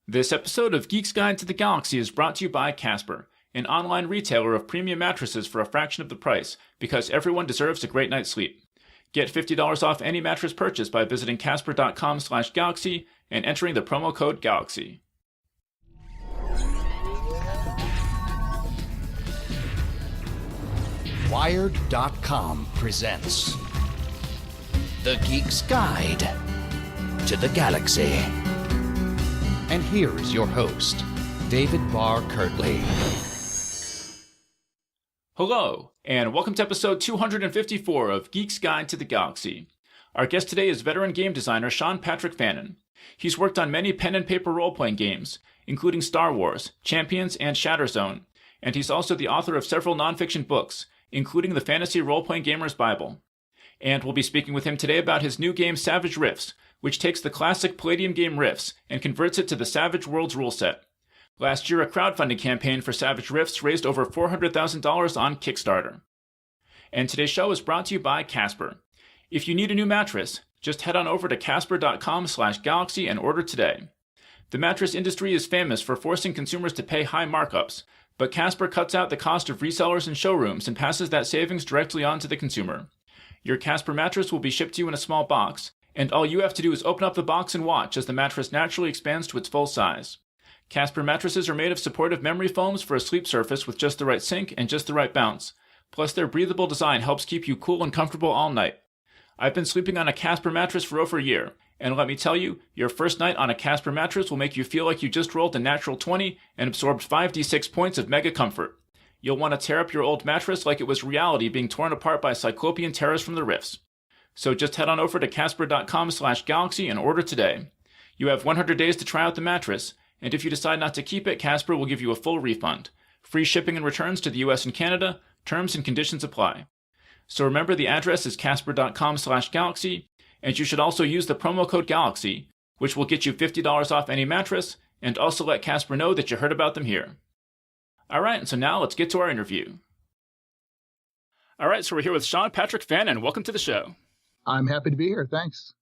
This episode of Geek's Guide to the Galaxy is brought to you by Casper, an online retailer of premium mattresses for a fraction of the price, because everyone deserves a great night's sleep. Get $50 off any mattress purchase by visiting casper.com/galaxy and entering the promo code GALAXY. Wired.com presents The Geek's Guide to the Galaxy. And here is your host, David Barr Kirtley. Hello, and welcome to episode 254 of Geek's Guide to the Galaxy. Our guest today is veteran game designer Sean Patrick Fannon. He's worked on many pen and paper role-playing games, including Star Wars, Champions, and Shatterzone, and he's also the author of several nonfiction books, including the Fantasy Role-Playing Gamer's Bible. And we'll be speaking with him today about his new game Savage Riffs, which takes the classic Palladium game Riffs and converts it to the Savage Worlds rule set. Last year, a crowdfunding campaign for Savage Riffs raised over $400,000 on Kickstarter. And today's show is brought to you by Casper. If you need a new mattress, just head on over to casper.com/galaxy and order today. The mattress industry is famous for forcing consumers to pay high markups, but Casper cuts out the cost of resellers and showrooms and passes that savings directly on to the consumer. Your Casper mattress will be shipped to you in a small box, and all you have to do is open up the box and watch as the mattress naturally expands to its full size. Casper mattresses are made of supportive memory foams for a sleep surface with just the right sink and just the right bounce. Plus, their breathable design helps keep you cool and comfortable all night. I've been sleeping on a Casper mattress for over a year, and let me tell you, your first night on a Casper mattress will make you feel like you just rolled a natural 20 and absorbed 5d6 points of mega comfort. You'll want to tear up your old mattress like it was reality being torn apart by cyclopean terrors from the Rifts. So just head on over to casper.com/galaxy and order today. You have 100 days to try out the mattress, and if you decide not to keep it, Casper will give you a full refund. Free shipping and returns to the US and Canada. Terms and conditions apply. So remember, the address is casper.com/galaxy, and you should also use the promo code GALAXY, which will get you $50 off any mattress, and also let Casper know that you heard about them here. Alright, and so now let's get to our interview. Alright, so we're here with Sean Patrick Fannon. Welcome to the show. I'm happy to be here. Thanks.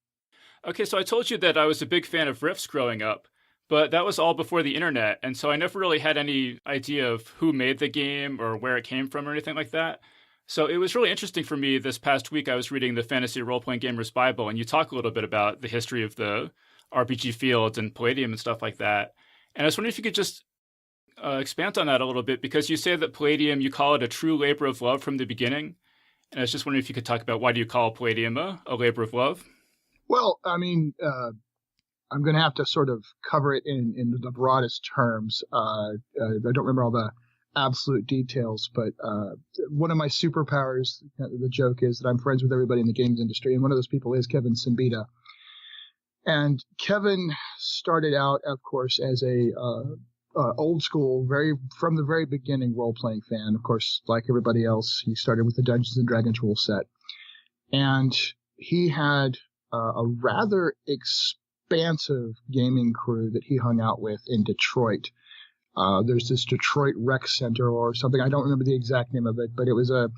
Okay, so I told you that I was a big fan of Riffs growing up, but that was all before the internet, and so I never really had any idea of who made the game or where it came from or anything like that. So it was really interesting for me this past week. I was reading the Fantasy Role-Playing Gamer's Bible, and you talk a little bit about the history of the RPG fields and Palladium and stuff like that. And I was wondering if you could just expand on that a little bit, because you say that Palladium, you call it a true labor of love from the beginning. And I was just wondering if you could talk about why do you call Palladium a labor of love? Well, I mean, I'm going to have to sort of cover it in the broadest terms. I don't remember all the absolute details, but one of my superpowers, the joke is that I'm friends with everybody in the games industry, and one of those people is Kevin Simbita. And Kevin started out, of course, as a old school, from the very beginning role-playing fan. Of course, like everybody else, he started with the Dungeons and Dragons rule set. And he had a rather expansive gaming crew that he hung out with in Detroit. There's this Detroit Rec Center or something. I don't remember the exact name of it, but it was a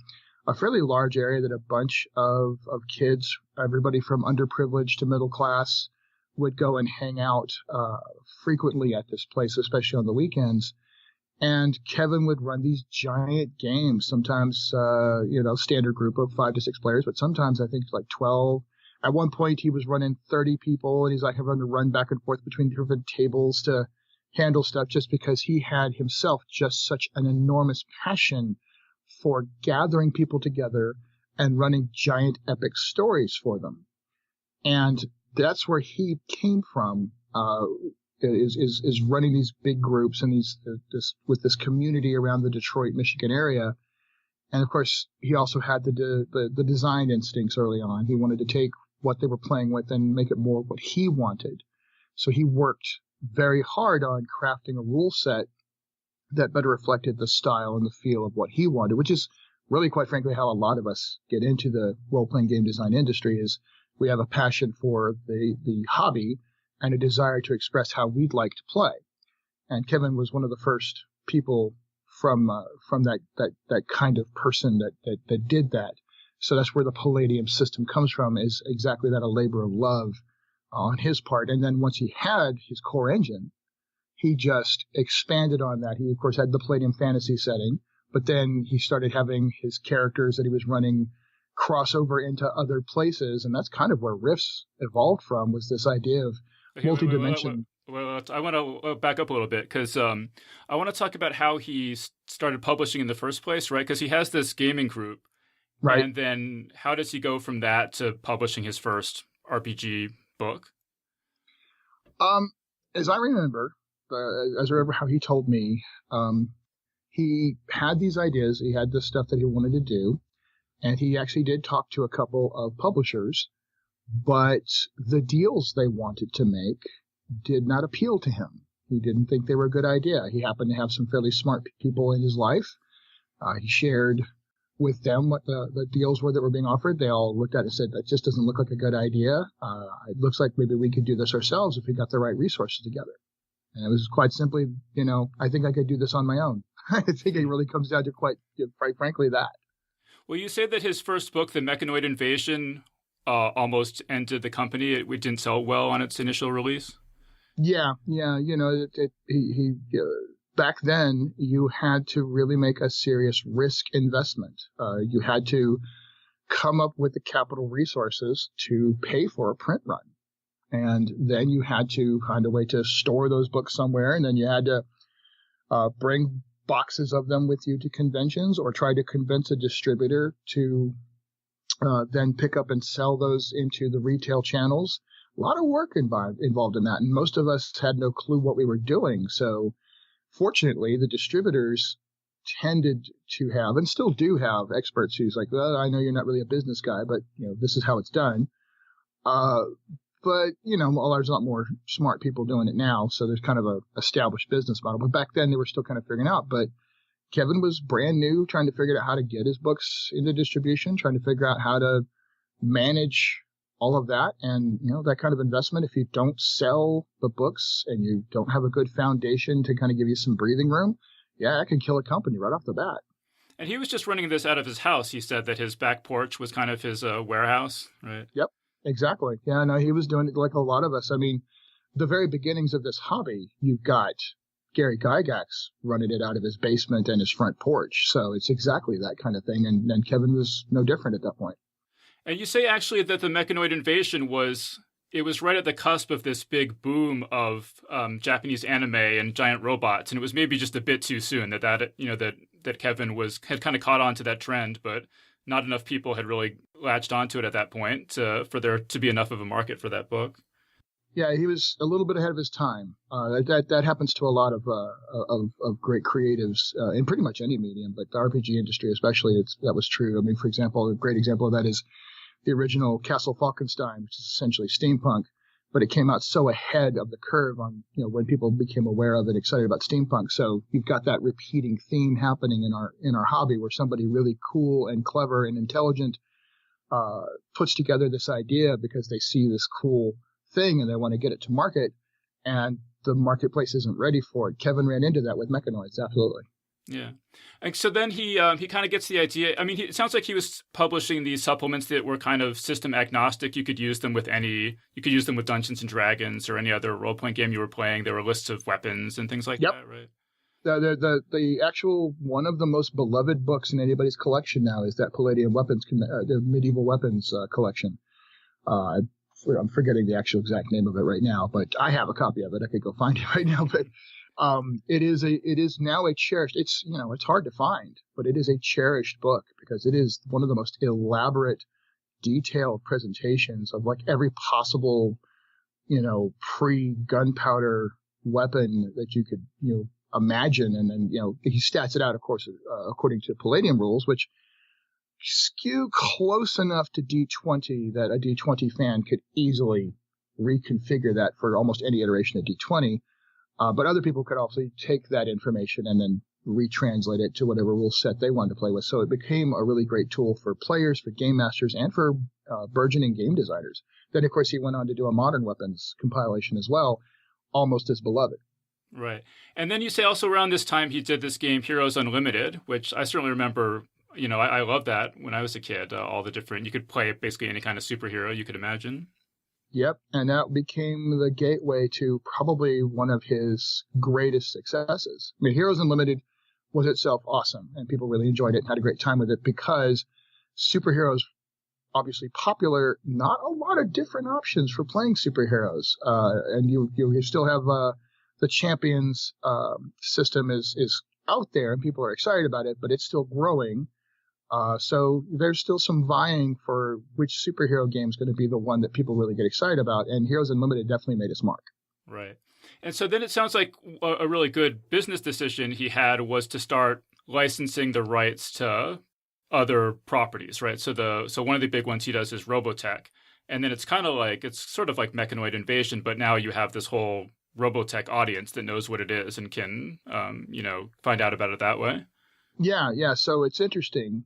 fairly large area that a bunch of kids, everybody from underprivileged to middle class, would go and hang out frequently at this place, especially on the weekends. And Kevin would run these giant games, sometimes, standard group of 5 to 6 players, but sometimes I think like 12. At one point, he was running 30 people, and he's like having to run back and forth between different tables to handle stuff, just because he had himself just such an enormous passion for gathering people together and running giant epic stories for them. And that's where he came from, is running these big groups and with this community around the Detroit, Michigan area. And of course, he also had the design instincts early on. He wanted to take what they were playing with and make it more what he wanted. So he worked very hard on crafting a rule set that better reflected the style and the feel of what he wanted, which is really, quite frankly, how a lot of us get into the role-playing game design industry. Is we have a passion for the hobby and a desire to express how we'd like to play. And Kevin was one of the first people from that kind of person that did that. So that's where the Palladium system comes from, is exactly that, a labor of love on his part. And then once he had his core engine, he just expanded on that. He, of course, had the Palladium fantasy setting, but then he started having his characters that he was running cross over into other places, and that's kind of where Riffs evolved from, was this idea of multi-dimension. Well, I want to back up a little bit because I want to talk about how he started publishing in the first place, right? Because he has this gaming group, right? And then how does he go from that to publishing his first RPG book? As I remember how he told me, he had these ideas, he had this stuff that he wanted to do, and he actually did talk to a couple of publishers, but the deals they wanted to make did not appeal to him. He didn't think they were a good idea. He happened to have some fairly smart people in his life. He shared with them what the deals were that were being offered. They all looked at it and said, that just doesn't look like a good idea. It looks like maybe we could do this ourselves if we got the right resources together. And it was quite simply, I think I could do this on my own. I think it really comes down to quite frankly that. Well, you say that his first book, The Mechanoid Invasion, almost ended the company. It didn't sell well on its initial release. Yeah. He back then you had to really make a serious risk investment. You had to come up with the capital resources to pay for a print run. And then you had to find a way to store those books somewhere. And then you had to bring boxes of them with you to conventions, or try to convince a distributor to then pick up and sell those into the retail channels. A lot of work involved in that. And most of us had no clue what we were doing. So fortunately, the distributors tended to have, and still do have, experts who's like, well, I know you're not really a business guy, but this is how it's done. But there's a lot more smart people doing it now, so there's kind of a established business model. But back then, they were still kind of figuring out. But Kevin was brand new, trying to figure out how to get his books into distribution, trying to figure out how to manage all of that. And, that kind of investment, if you don't sell the books and you don't have a good foundation to kind of give you some breathing room, that can kill a company right off the bat. And he was just running this out of his house. He said that his back porch was kind of his warehouse, right? Yep, exactly. Yeah, no, he was doing it like a lot of us. I mean, the very beginnings of this hobby, you've got Gary Gygax running it out of his basement and his front porch. So it's exactly that kind of thing. And Kevin was no different at that point. And you say actually that the Mechanoid Invasion was right at the cusp of this big boom of Japanese anime and giant robots, and it was maybe just a bit too soon that Kevin had kind of caught on to that trend, but not enough people had really latched onto it at that point for there to be enough of a market for that book. Yeah, he was a little bit ahead of his time. That happens to a lot of great creatives in pretty much any medium, but the RPG industry especially, that was true. I mean, for example, a great example of that is the original Castle Falkenstein, which is essentially steampunk, but it came out so ahead of the curve on when people became aware of it, excited about steampunk. So you've got that repeating theme happening in our hobby, where somebody really cool and clever and intelligent puts together this idea because they see this cool thing and they want to get it to market, and the marketplace isn't ready for it. Kevin ran into that with Mechanoids, absolutely. Yeah. And so then he kind of gets the idea. I mean, it sounds like he was publishing these supplements that were kind of system agnostic. You could use them with Dungeons and Dragons or any other role-playing game you were playing. There were lists of weapons and things like that, right? The actual one of the most beloved books in anybody's collection now is that Palladium weapons, the medieval weapons collection. I'm forgetting the actual exact name of it right now, but I have a copy of it. I could go find it right now, but it is now a cherished. It's hard to find, but it is a cherished book because it is one of the most elaborate, detailed presentations of like every possible, pre-gunpowder weapon that you could imagine, and then he stats it out, of course, according to Palladium rules, which skew close enough to D20 that a D20 fan could easily reconfigure that for almost any iteration of D20. But other people could also take that information and then retranslate it to whatever rule set they wanted to play with. So it became a really great tool for players, for game masters, and for burgeoning game designers. Then, of course, he went on to do a modern weapons compilation as well, almost as beloved. Right. And then you say also around this time he did this game Heroes Unlimited, which I certainly remember. I loved that when I was a kid. All the different, you could play basically any kind of superhero you could imagine. Yep, and that became the gateway to probably one of his greatest successes. I mean, Heroes Unlimited was itself awesome, and people really enjoyed it and had a great time with it because superheroes obviously popular, not a lot of different options for playing superheroes. And you still have the Champions system is out there and people are excited about it, but it's still growing. So there's still some vying for which superhero game is going to be the one that people really get excited about. And Heroes Unlimited definitely made its mark. Right. And so then it sounds like a really good business decision he had was to start licensing the rights to other properties, right? So one of the big ones he does is Robotech. And then it's sort of like Mechanoid Invasion, but now you have this whole Robotech audience that knows what it is and can, find out about it that way. Yeah. So it's interesting.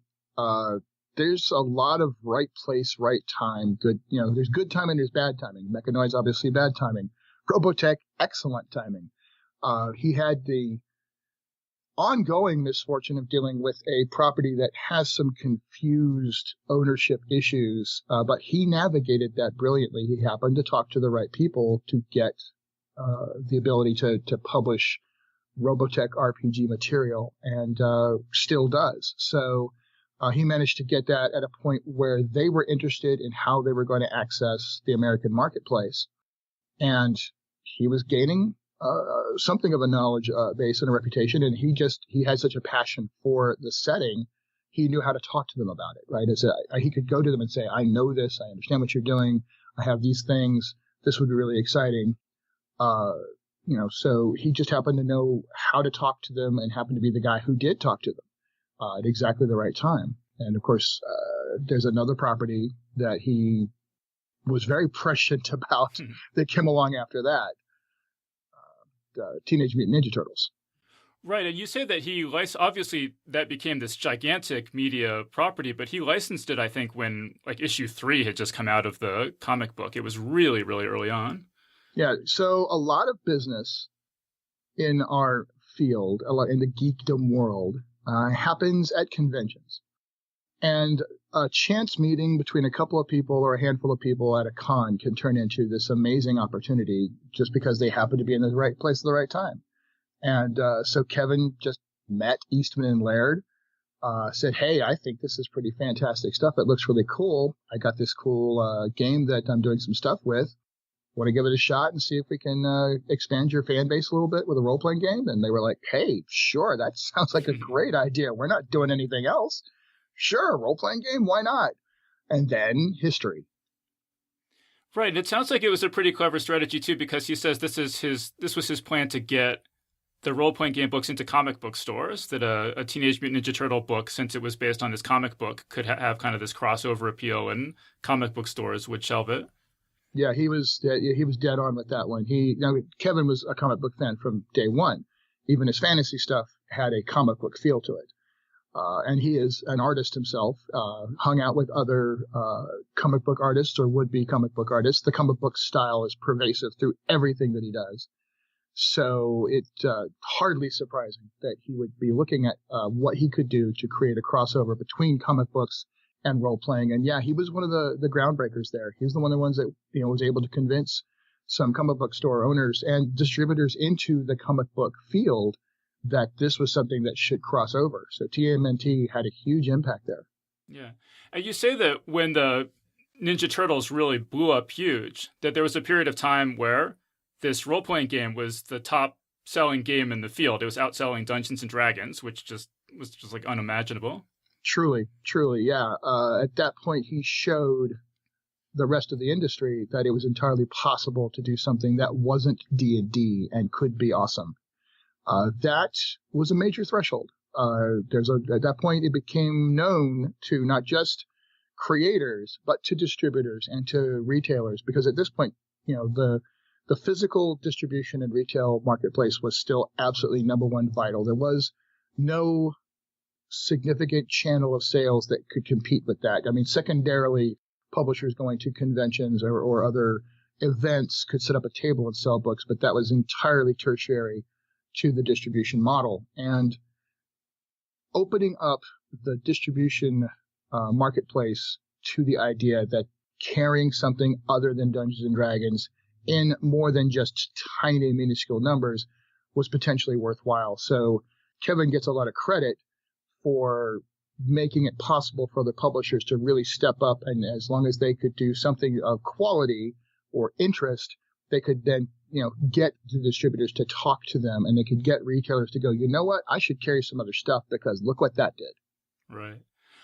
There's a lot of right place, right time. Good, there's good timing, there's bad timing. Mechanoid's obviously bad timing. Robotech, excellent timing. He had the ongoing misfortune of dealing with a property that has some confused ownership issues, but he navigated that brilliantly. He happened to talk to the right people to get the ability to publish Robotech RPG material, and still does. So he managed to get that at a point where they were interested in how they were going to access the American marketplace. And he was gaining something of a knowledge base and a reputation, and he had such a passion for the setting, he knew how to talk to them about it, right? He could go to them and say, I know this, I understand what you're doing, I have these things, this would be really exciting. So he just happened to know how to talk to them and happened to be the guy who did talk to them at exactly the right time. And of course, there's another property that he was very prescient about that came along after that. Teenage Mutant Ninja Turtles. Right, and you say that he obviously that became this gigantic media property, but he licensed it, I think, when issue 3 had just come out of the comic book. It was really, really early on. Yeah, so a lot of business in our field, a lot in the geekdom world, happens at conventions. And a chance meeting between a couple of people or a handful of people at a con can turn into this amazing opportunity just because they happen to be in the right place at the right time. And so Kevin just met Eastman and Laird, said, hey, I think this is pretty fantastic stuff. It looks really cool. I got this cool game that I'm doing some stuff with. Want to give it a shot and see if we can expand your fan base a little bit with a role-playing game? And they were like, hey, sure, that sounds like a great idea. We're not doing anything else. Sure, role-playing game, why not? And then history. Right, and it sounds like it was a pretty clever strategy, too, because he says this was his plan to get the role-playing game books into comic book stores, that a Teenage Mutant Ninja Turtle book, since it was based on this comic book, could have kind of this crossover appeal, and comic book stores would shelve it. Yeah, he was dead on with that one. Kevin was a comic book fan from day one. Even his fantasy stuff had a comic book feel to it. And he is an artist himself, hung out with other comic book artists or would-be comic book artists. The comic book style is pervasive through everything that he does. So it's hardly surprising that he would be looking at what he could do to create a crossover between comic books and role-playing. And yeah, he was one of the groundbreakers there. He was one of the ones that was able to convince some comic book store owners and distributors into the comic book field that this was something that should cross over. So TMNT had a huge impact there. Yeah. And you say that when the Ninja Turtles really blew up huge, that there was a period of time where this role-playing game was the top-selling game in the field. It was outselling Dungeons & Dragons, which was just unimaginable. Truly, yeah. At that point, he showed the rest of the industry that it was entirely possible to do something that wasn't D&D and could be awesome. That was a major threshold. At that point, it became known to not just creators, but to distributors and to retailers, because at this point, the physical distribution and retail marketplace was still absolutely number one vital. There was no significant channel of sales that could compete with that. I mean, secondarily, publishers going to conventions or other events could set up a table and sell books, but that was entirely tertiary to the distribution model. And opening up the distribution marketplace to the idea that carrying something other than Dungeons and Dragons in more than just tiny, minuscule numbers was potentially worthwhile. So Kevin gets a lot of credit for making it possible for other publishers to really step up, and as long as they could do something of quality or interest, they could then, get the distributors to talk to them, and they could get retailers to go, you know what, I should carry some other stuff because look what that did. Right.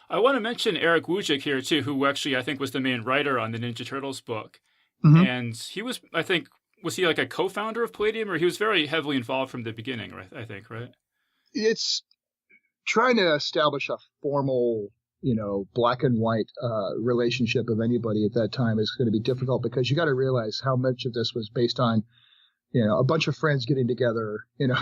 I want to mention Eric Wujcik here too, who actually I think was the main writer on the Ninja Turtles book. Mm-hmm. And he was, I think, was he like a co-founder of Palladium, or he was very heavily involved from the beginning, right? I think, right? It's trying to establish a formal, black and white relationship of anybody at that time is going to be difficult, because you got to realize how much of this was based on, a bunch of friends getting together. You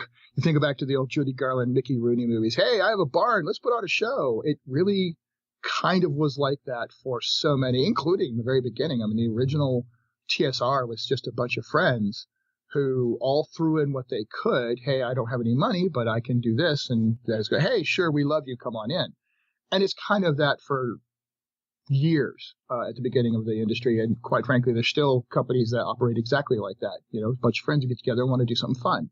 think back to the old Judy Garland, Mickey Rooney movies. Hey, I have a barn. Let's put on a show. It really kind of was like that for so many, including the very beginning. I mean, the original TSR was just a bunch of friends who all threw in what they could. Hey, I don't have any money, but I can do this. And guys go, hey, sure, we love you. Come on in. And it's kind of that for years at the beginning of the industry. And quite frankly, there's still companies that operate exactly like that. A bunch of friends who get together and want to do something fun.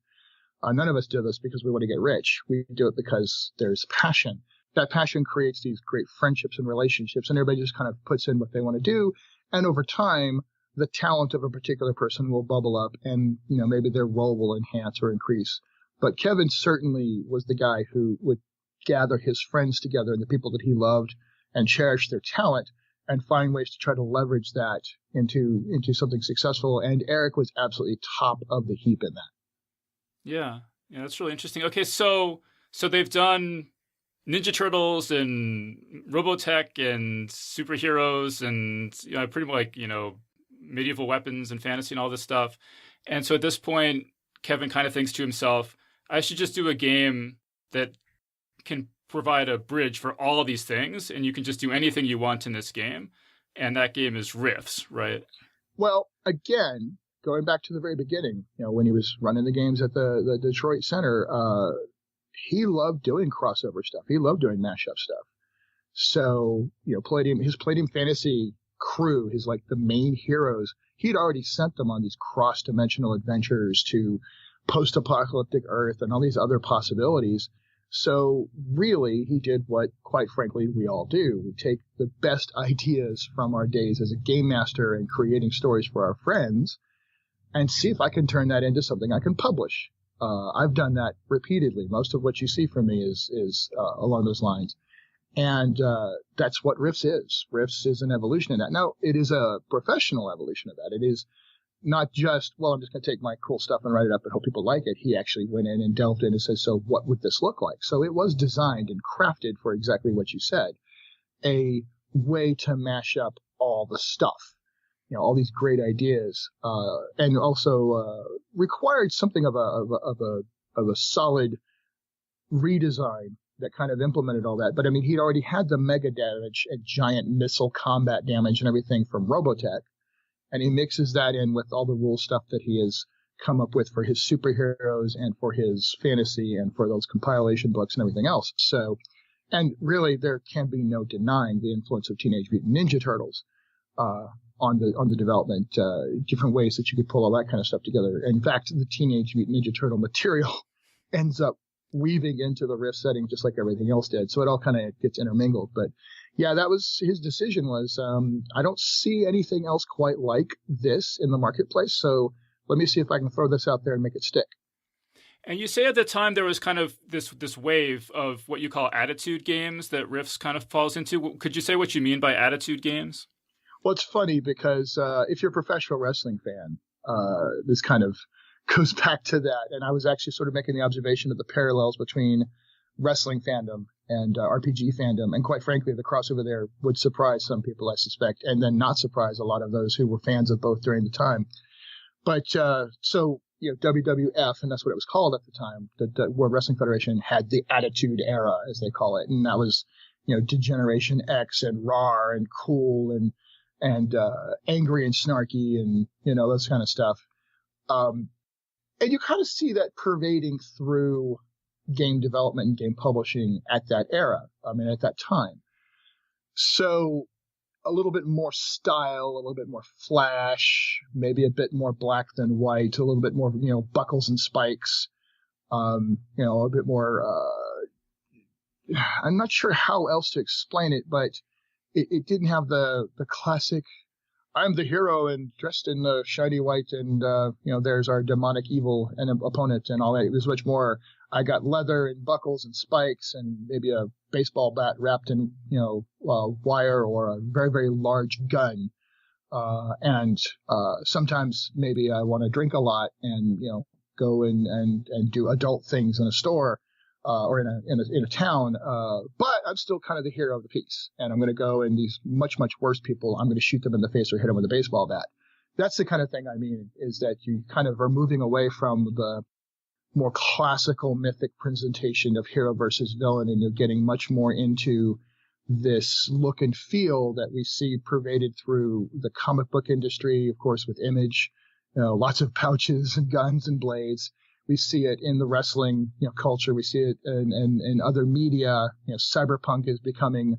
None of us do this because we want to get rich. We do it because there's passion. That passion creates these great friendships and relationships, and everybody just kind of puts in what they want to do. And over time, the talent of a particular person will bubble up, and maybe their role will enhance or increase. But Kevin certainly was the guy who would gather his friends together and the people that he loved and cherish their talent and find ways to try to leverage that into something successful. And Eric was absolutely top of the heap in that. Yeah, that's really interesting. Okay, so they've done Ninja Turtles and Robotech and superheroes and pretty much medieval weapons and fantasy and all this stuff. And so at this point, Kevin kind of thinks to himself, I should just do a game that can provide a bridge for all of these things, and you can just do anything you want in this game. And that game is Riffs, right? Well, again, going back to the very beginning, when he was running the games at the Detroit Center, he loved doing crossover stuff. He loved doing mashup stuff. So, his Palladium Fantasy crew, his the main heroes, he'd already sent them on these cross-dimensional adventures to post-apocalyptic Earth and all these other possibilities. So really, he did what, quite frankly, we all do. We take the best ideas from our days as a game master and creating stories for our friends and see if I can turn that into something I can publish. I've done that repeatedly. Most of what you see from me is along those lines. And that's what Riffs is. Riffs is an evolution of that. Now, it is a professional evolution of that. It is not just, well, I'm just going to take my cool stuff and write it up and hope people like it. He actually went in and delved in and said, so what would this look like? So it was designed and crafted for exactly what you said, a way to mash up all the stuff, all these great ideas, and also required something of a solid redesign that kind of implemented all that. But I mean, he'd already had the mega damage and giant missile combat damage and everything from Robotech. And he mixes that in with all the rule stuff that he has come up with for his superheroes and for his fantasy and for those compilation books and everything else. So, and really there can be no denying the influence of Teenage Mutant Ninja Turtles on the development, different ways that you could pull all that kind of stuff together. In fact, the Teenage Mutant Ninja Turtle material ends up weaving into the Riff setting just like everything else did. So it all kind of gets intermingled. But yeah, that was his decision was, I don't see anything else quite like this in the marketplace. So let me see if I can throw this out there and make it stick. And you say at the time there was kind of this wave of what you call attitude games that Riffs kind of falls into. Could you say what you mean by attitude games? Well, it's funny because if you're a professional wrestling fan, this kind of goes back to that. And I was actually sort of making the observation of the parallels between wrestling fandom and RPG fandom. And quite frankly, the crossover there would surprise some people, I suspect, and then not surprise a lot of those who were fans of both during the time. But so, WWF, and that's what it was called at the time, the World Wrestling Federation had the Attitude Era, as they call it. And that was, Degeneration X and Raw and Cool and angry and snarky and, those kind of stuff. And you kind of see that pervading through game development and game publishing at that era. I mean, at that time. So a little bit more style, a little bit more flash, maybe a bit more black than white, a little bit more, buckles and spikes, a bit more, I'm not sure how else to explain it, but it didn't have the classic, I'm the hero and dressed in the shiny white and, there's our demonic evil and opponent and all that. It was much more, I got leather and buckles and spikes and maybe a baseball bat wrapped in, wire or a very, very large gun. And sometimes maybe I want to drink a lot and, go and do adult things in a store, or in a town. But I'm still kind of the hero of the piece. And I'm going to go and these much, much worse people, I'm going to shoot them in the face or hit them with a baseball bat. That's the kind of thing I mean, is that you kind of are moving away from the more classical mythic presentation of hero versus villain, and you're getting much more into this look and feel that we see pervaded through the comic book industry, of course, with Image, lots of pouches and guns and blades. We see it in the wrestling culture. We see it in other media. Cyberpunk is becoming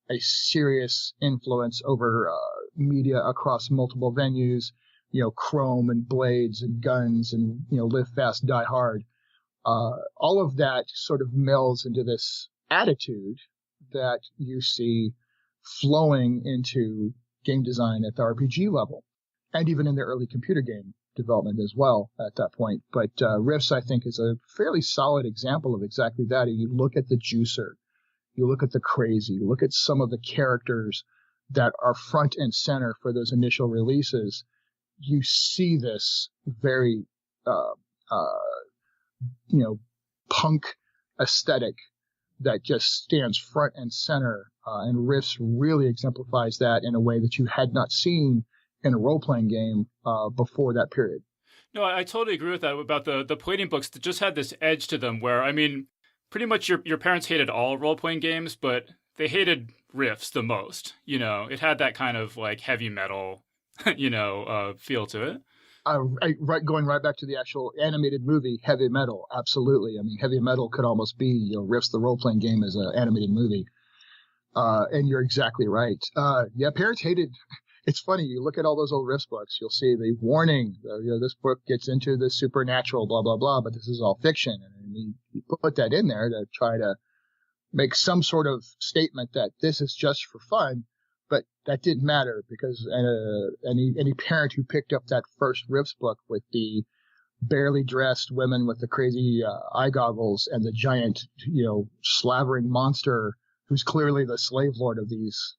a serious influence over media across multiple venues. Chrome and blades and guns and live fast, die hard. All of that sort of melds into this attitude that you see flowing into game design at the RPG level, and even in the early computer game development as well at that point. But Riffs, I think, is a fairly solid example of exactly that. You look at the juicer, you look at the crazy, you look at some of the characters that are front and center for those initial releases. You see this very, punk aesthetic that just stands front and center. And Riffs really exemplifies that in a way that you had not seen in a role-playing game before that period. No, I totally agree with that about the plating books that just had this edge to them where, I mean, pretty much your parents hated all role-playing games, but they hated Riffs the most. It had that kind of like heavy metal feel to it. Going right back to the actual animated movie, Heavy Metal. Absolutely. I mean, Heavy Metal could almost be, Riffs, the role-playing game, as an animated movie. And you're exactly right. Parents hated. It's funny. You look at all those old Riffs books, you'll see the warning. This book gets into the supernatural, blah, blah, blah, but this is all fiction. And you put that in there to try to make some sort of statement that this is just for fun. But that didn't matter because any parent who picked up that first Riffs book with the barely dressed women with the crazy eye goggles and the giant, slavering monster who's clearly the slave lord of these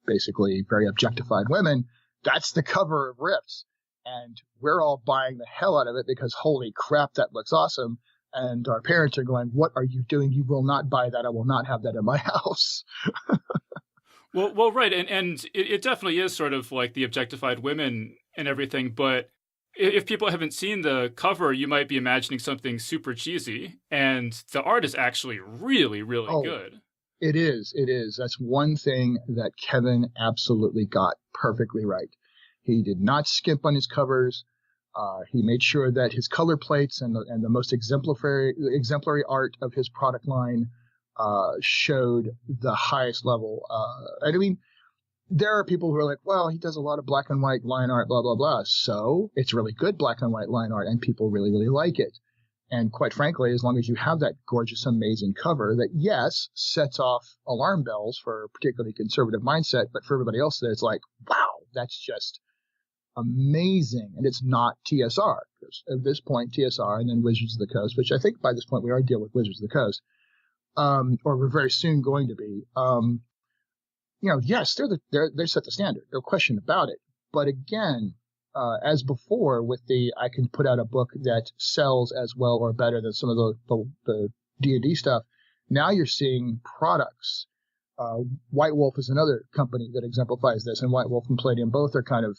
basically very objectified women, that's the cover of Riffs. And we're all buying the hell out of it because holy crap, that looks awesome. And our parents are going, what are you doing? You will not buy that. I will not have that in my house. Well, right. And it definitely is sort of like the objectified women and everything. But if people haven't seen the cover, you might be imagining something super cheesy. And the art is actually really, really good. It is. It is. That's one thing that Kevin absolutely got perfectly right. He did not skimp on his covers. He made sure that his color plates and the most exemplary art of his product line showed the highest level. I mean, there are people who are like, well, he does a lot of black and white line art, blah, blah, blah. So it's really good black and white line art, and people really, really like it. And quite frankly, as long as you have that gorgeous, amazing cover that, yes, sets off alarm bells for a particularly conservative mindset, but for everybody else, it's like, wow, that's just amazing. And it's not TSR. Because at this point, TSR and then Wizards of the Coast, which I think by this point we are dealing with Wizards of the Coast, or we're very soon going to be. Yes, they set the standard. No question about it. But again, as before with I can put out a book that sells as well or better than some of the D&D stuff. Now you're seeing products. White Wolf is another company that exemplifies this, and White Wolf and Palladium both are kind of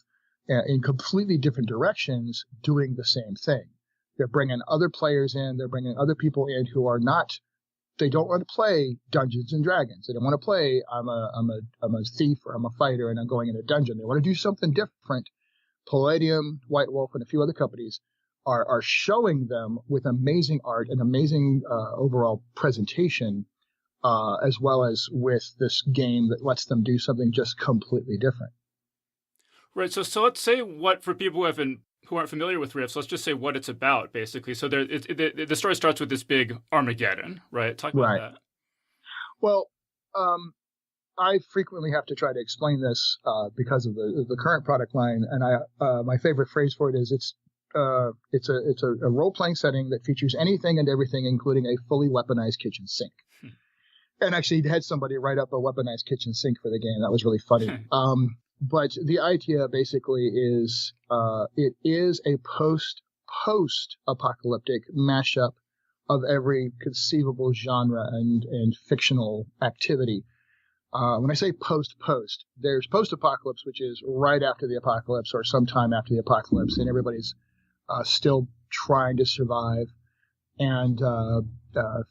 in completely different directions doing the same thing. They're bringing other players in. They're bringing other people in who are not. They don't want to play Dungeons and Dragons. They don't want to play I'm a thief or I'm a fighter and I'm going in a dungeon. They want to do something different. Palladium, White Wolf, and a few other companies are showing them with amazing art and amazing overall presentation as well as with this game that lets them do something just completely different. Right. So let's say for people who aren't familiar with Riff, so let's just say what it's about, basically. So the story starts with this big Armageddon, right? Talk about Right. that. Well, I frequently have to try to explain this because of the current product line, and my favorite phrase for it is it's a role playing setting that features anything and everything, including a fully weaponized kitchen sink. And actually, had somebody write up a weaponized kitchen sink for the game. That was really funny. But the idea basically is it is a post-apocalyptic mashup of every conceivable genre and fictional activity. When I say post, there's post-apocalypse, which is right after the apocalypse or sometime after the apocalypse, and everybody's still trying to survive and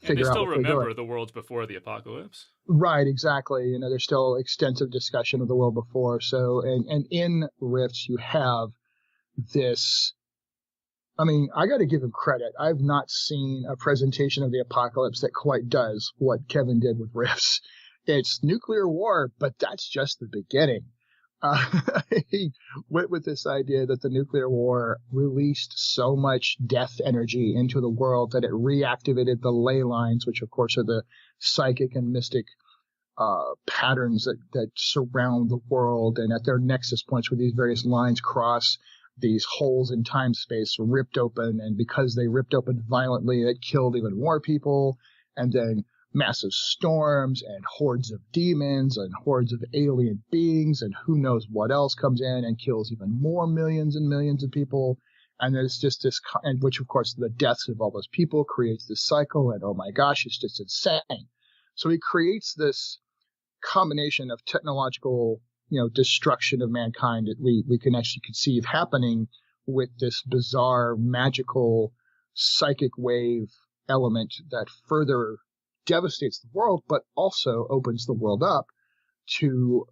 figure out still what they're remember doing. the world before the apocalypse. Right, exactly. You know, there's still extensive discussion of the world before. So, and in Rifts, you have this. I mean, I got to give him credit. I've not seen a presentation of the apocalypse that quite does what Kevin did with Rifts. It's nuclear war, but that's just the beginning. He went with this idea that the nuclear war released so much death energy into the world that it reactivated the ley lines, which of course are the psychic and mystic patterns that surround the world, and at their nexus points where these various lines cross, these holes in time space ripped open, and because they ripped open violently, it killed even more people, and then massive storms and hordes of demons and hordes of alien beings and who knows what else comes in and kills even more millions and millions of people. And there's just this, and which of course the deaths of all those people creates this cycle, and oh my gosh, it's just insane. So he creates this combination of technological, destruction of mankind that we can actually conceive happening with this bizarre, magical, psychic wave element that further devastates the world, but also opens the world up to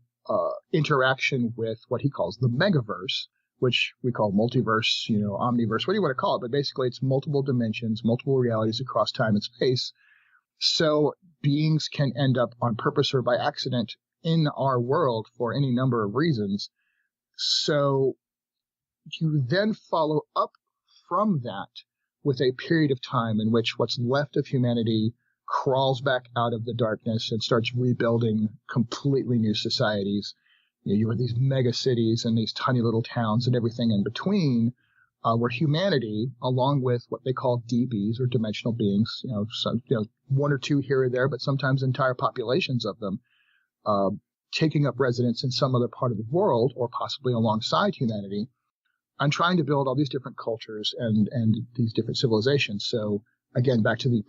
interaction with what he calls the megaverse, which we call multiverse, omniverse, what do you want to call it? But basically it's multiple dimensions, multiple realities across time and space. So beings can end up on purpose or by accident in our world for any number of reasons. So you then follow up from that with a period of time in which what's left of humanity crawls back out of the darkness and starts rebuilding completely new societies. You have these mega cities and these tiny little towns and everything in between, where humanity, along with what they call DBs or dimensional beings, one or two here or there, but sometimes entire populations of them, taking up residence in some other part of the world or possibly alongside humanity, and trying to build all these different cultures and these different civilizations. So again, back to the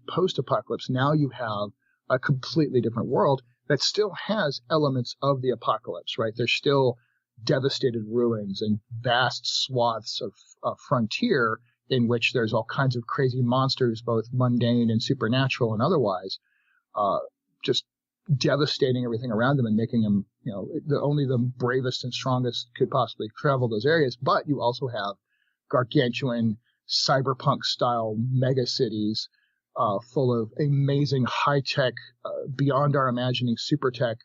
post-apocalypse, now you have a completely different world that still has elements of the apocalypse, right? There's still devastated ruins and vast swaths of frontier in which there's all kinds of crazy monsters, both mundane and supernatural and otherwise, just devastating everything around them and making them, only the bravest and strongest could possibly travel those areas. But you also have gargantuan cyberpunk style mega cities full of amazing high tech, beyond our imagining super tech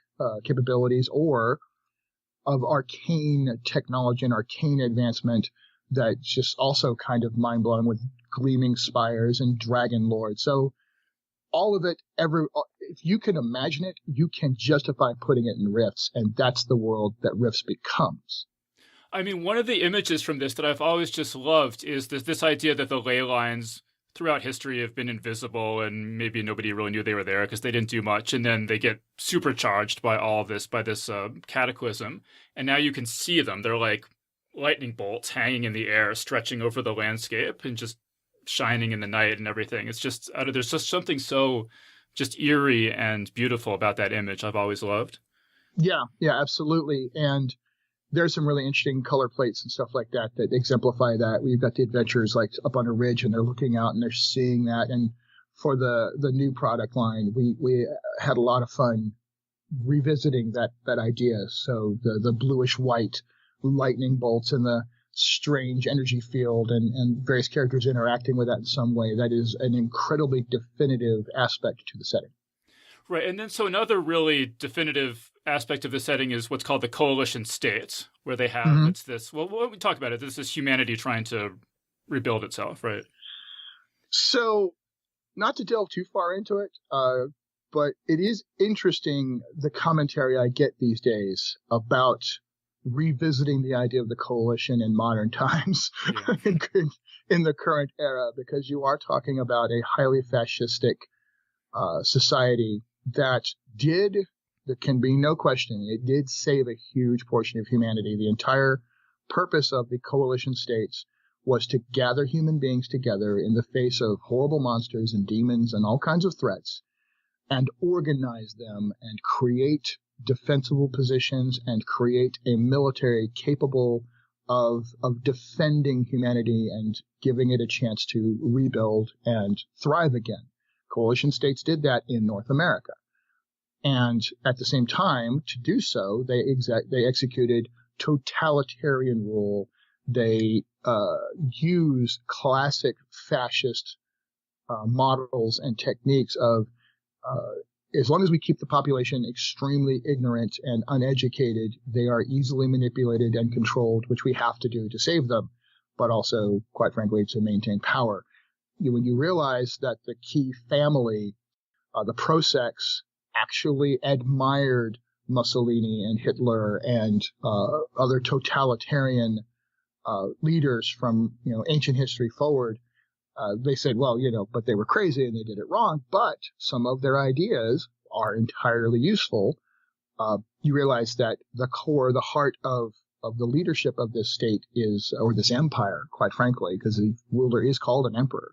capabilities, or of arcane technology and arcane advancement that's just also kind of mind blowing with gleaming spires and dragon lords. So all of it, if you can imagine it, you can justify putting it in Rifts, and that's the world that Rifts becomes. I mean, one of the images from this that I've always just loved is this idea that the ley lines throughout history have been invisible and maybe nobody really knew they were there because they didn't do much. And then they get supercharged by this cataclysm. And now you can see them. They're like lightning bolts hanging in the air, stretching over the landscape and just shining in the night and everything. It's just, there's just something so just eerie and beautiful about that image I've always loved. Yeah, absolutely. And there's some really interesting color plates and stuff like that exemplify that. We've got the adventurers like up on a ridge and they're looking out and they're seeing that. And for the new product line, we had a lot of fun revisiting that idea. So the bluish white lightning bolts and the strange energy field and various characters interacting with that in some way, that is an incredibly definitive aspect to the setting. Right. And then so another really definitive aspect of the setting is what's called the coalition states, where they have, it's this, well, when we talk about it, this is humanity trying to rebuild itself, right? So, not to delve too far into it, but it is interesting the commentary I get these days about revisiting the idea of the coalition in modern times in the current era, because you are talking about a highly fascistic society that there can be no question, it did save a huge portion of humanity. The entire purpose of the coalition states was to gather human beings together in the face of horrible monsters and demons and all kinds of threats, and organize them and create defensible positions and create a military capable of defending humanity and giving it a chance to rebuild and thrive again. Coalition states did that in North America. And at the same time, to do so, they executed totalitarian rule. They use classic fascist models and techniques of as long as we keep the population extremely ignorant and uneducated, they are easily manipulated and controlled, which we have to do to save them, but also, quite frankly, to maintain power. When you realize that the key family, the Prosecs, actually admired Mussolini and Hitler and other totalitarian leaders from ancient history forward, they said, well, but they were crazy and they did it wrong, but some of their ideas are entirely useful. You realize that the core, the heart of the leadership of this state or this empire, quite frankly, because the ruler is called an emperor,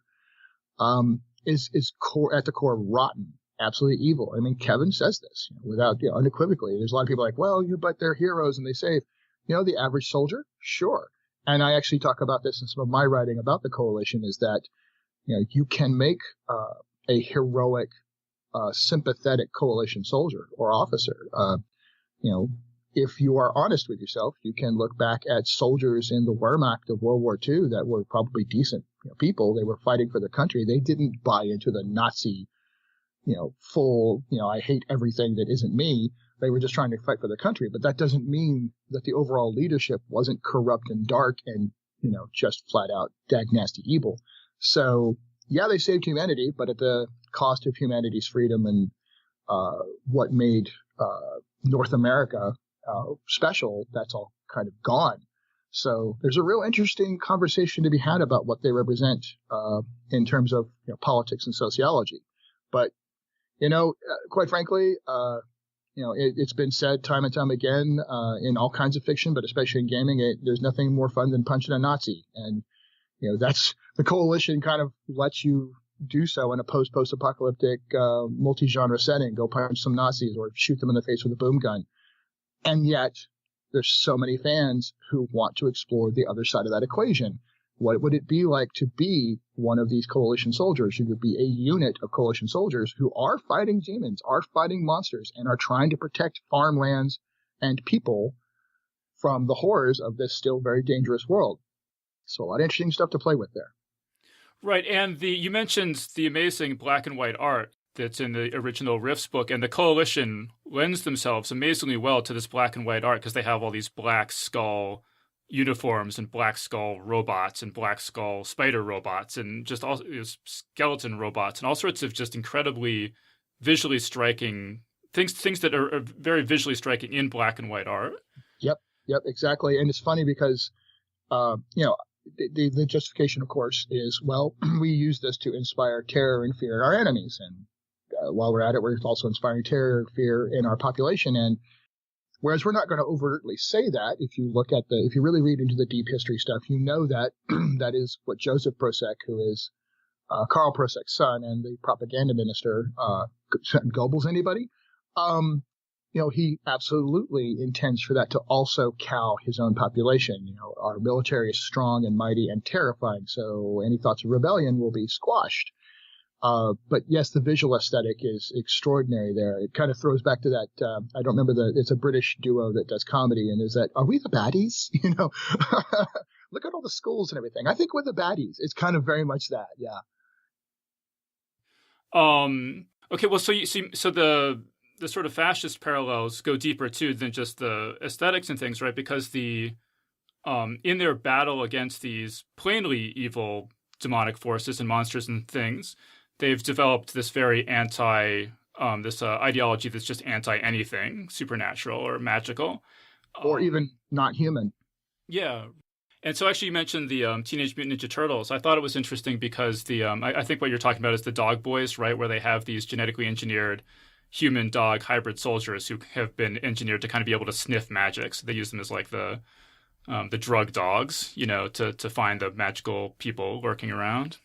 is core, at the core, rotten, absolutely evil. I mean, Kevin says this without unequivocally. There's a lot of people like, well, but they're heroes and they save. The average soldier, sure. And I actually talk about this in some of my writing about the coalition, is that, you can make a heroic, sympathetic coalition soldier or officer. If you are honest with yourself, you can look back at soldiers in the Wehrmacht of World War II that were probably decent people. They were fighting for their country. They didn't buy into the Nazi, full, I hate everything that isn't me. They were just trying to fight for their country. But that doesn't mean that the overall leadership wasn't corrupt and dark and, just flat out dag nasty evil. So, yeah, they saved humanity, but at the cost of humanity's freedom and what made North America special, that's all kind of gone. So there's a real interesting conversation to be had about what they represent in terms of politics and sociology. But, quite frankly, it's been said time and time again in all kinds of fiction, but especially in gaming, there's nothing more fun than punching a Nazi. And, that's the coalition kind of lets you do so in a post-apocalyptic multi-genre setting. Go punch some Nazis or shoot them in the face with a boom gun. And yet there's so many fans who want to explore the other side of that equation. What would it be like to be one of these coalition soldiers? You would be a unit of coalition soldiers who are fighting demons, are fighting monsters, and are trying to protect farmlands and people from the horrors of this still very dangerous world. So a lot of interesting stuff to play with there. Right, and you mentioned the amazing black and white art that's in the original Riff's book, and the Coalition lends themselves amazingly well to this black and white art because they have all these Black Skull uniforms and Black Skull robots and Black Skull spider robots and just all skeleton robots and all sorts of just incredibly visually striking things that are very visually striking in black and white art. Yep, exactly. And it's funny because, the justification, of course, is, well, we use this to inspire terror and fear in our enemies. And while we're at it, we're also inspiring terror and fear in our population. And whereas we're not going to overtly say that, if you really read into the deep history stuff, that that is what Joseph Prosek, who is Karl Prosek's son and the propaganda minister, Goebbels, anybody? He absolutely intends for that to also cow his own population. Our military is strong and mighty and terrifying, so any thoughts of rebellion will be squashed. But yes, the visual aesthetic is extraordinary there. It kind of throws back to that, I don't remember it's a British duo that does comedy, and is that, are we the baddies? Look at all the schools and everything. I think we're the baddies. It's kind of very much that, yeah. Okay, well, so you see, so the sort of fascist parallels go deeper too than just the aesthetics and things, right? Because the in their battle against these plainly evil demonic forces and monsters and things, they've developed this very this ideology that's just anti anything supernatural or magical, or even not human. yeah. And so, actually, you mentioned the Teenage Mutant Ninja Turtles. I thought it was interesting because I think what you're talking about is the Dog Boys, right? Where they have these genetically engineered human dog hybrid soldiers who have been engineered to kind of be able to sniff magic. So they use them as like the drug dogs, to find the magical people lurking around.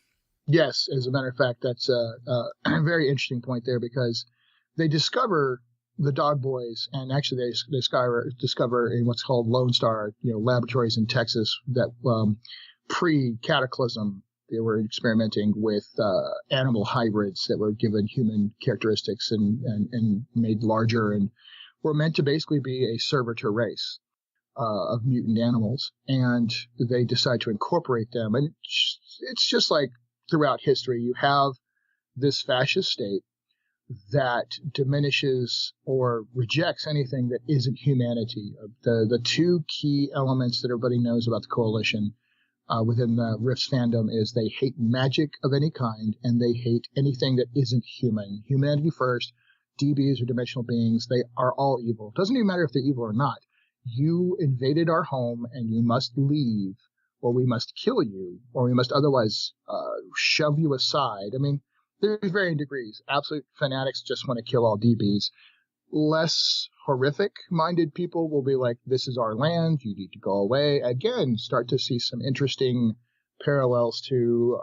Yes, as a matter of fact, that's a very interesting point there, because they discover the Dog Boys, and actually they discover in what's called Lone Star, laboratories in Texas that pre-Cataclysm they were experimenting with animal hybrids that were given human characteristics and made larger, and were meant to basically be a servitor race of mutant animals. And they decide to incorporate them, and it's just like throughout history, you have this fascist state that diminishes or rejects anything that isn't humanity. The two key elements that everybody knows about the Coalition within the Riff's fandom is they hate magic of any kind, and they hate anything that isn't human. Humanity first. DBs or dimensional beings, they are all evil. It doesn't even matter if they're evil or not. You invaded our home, and you must leave, or we must kill you, or we must otherwise shove you aside. I mean, there's varying degrees. Absolute fanatics just want to kill all DBs. Less horrific-minded people will be like, this is our land, you need to go away. Again, start to see some interesting parallels to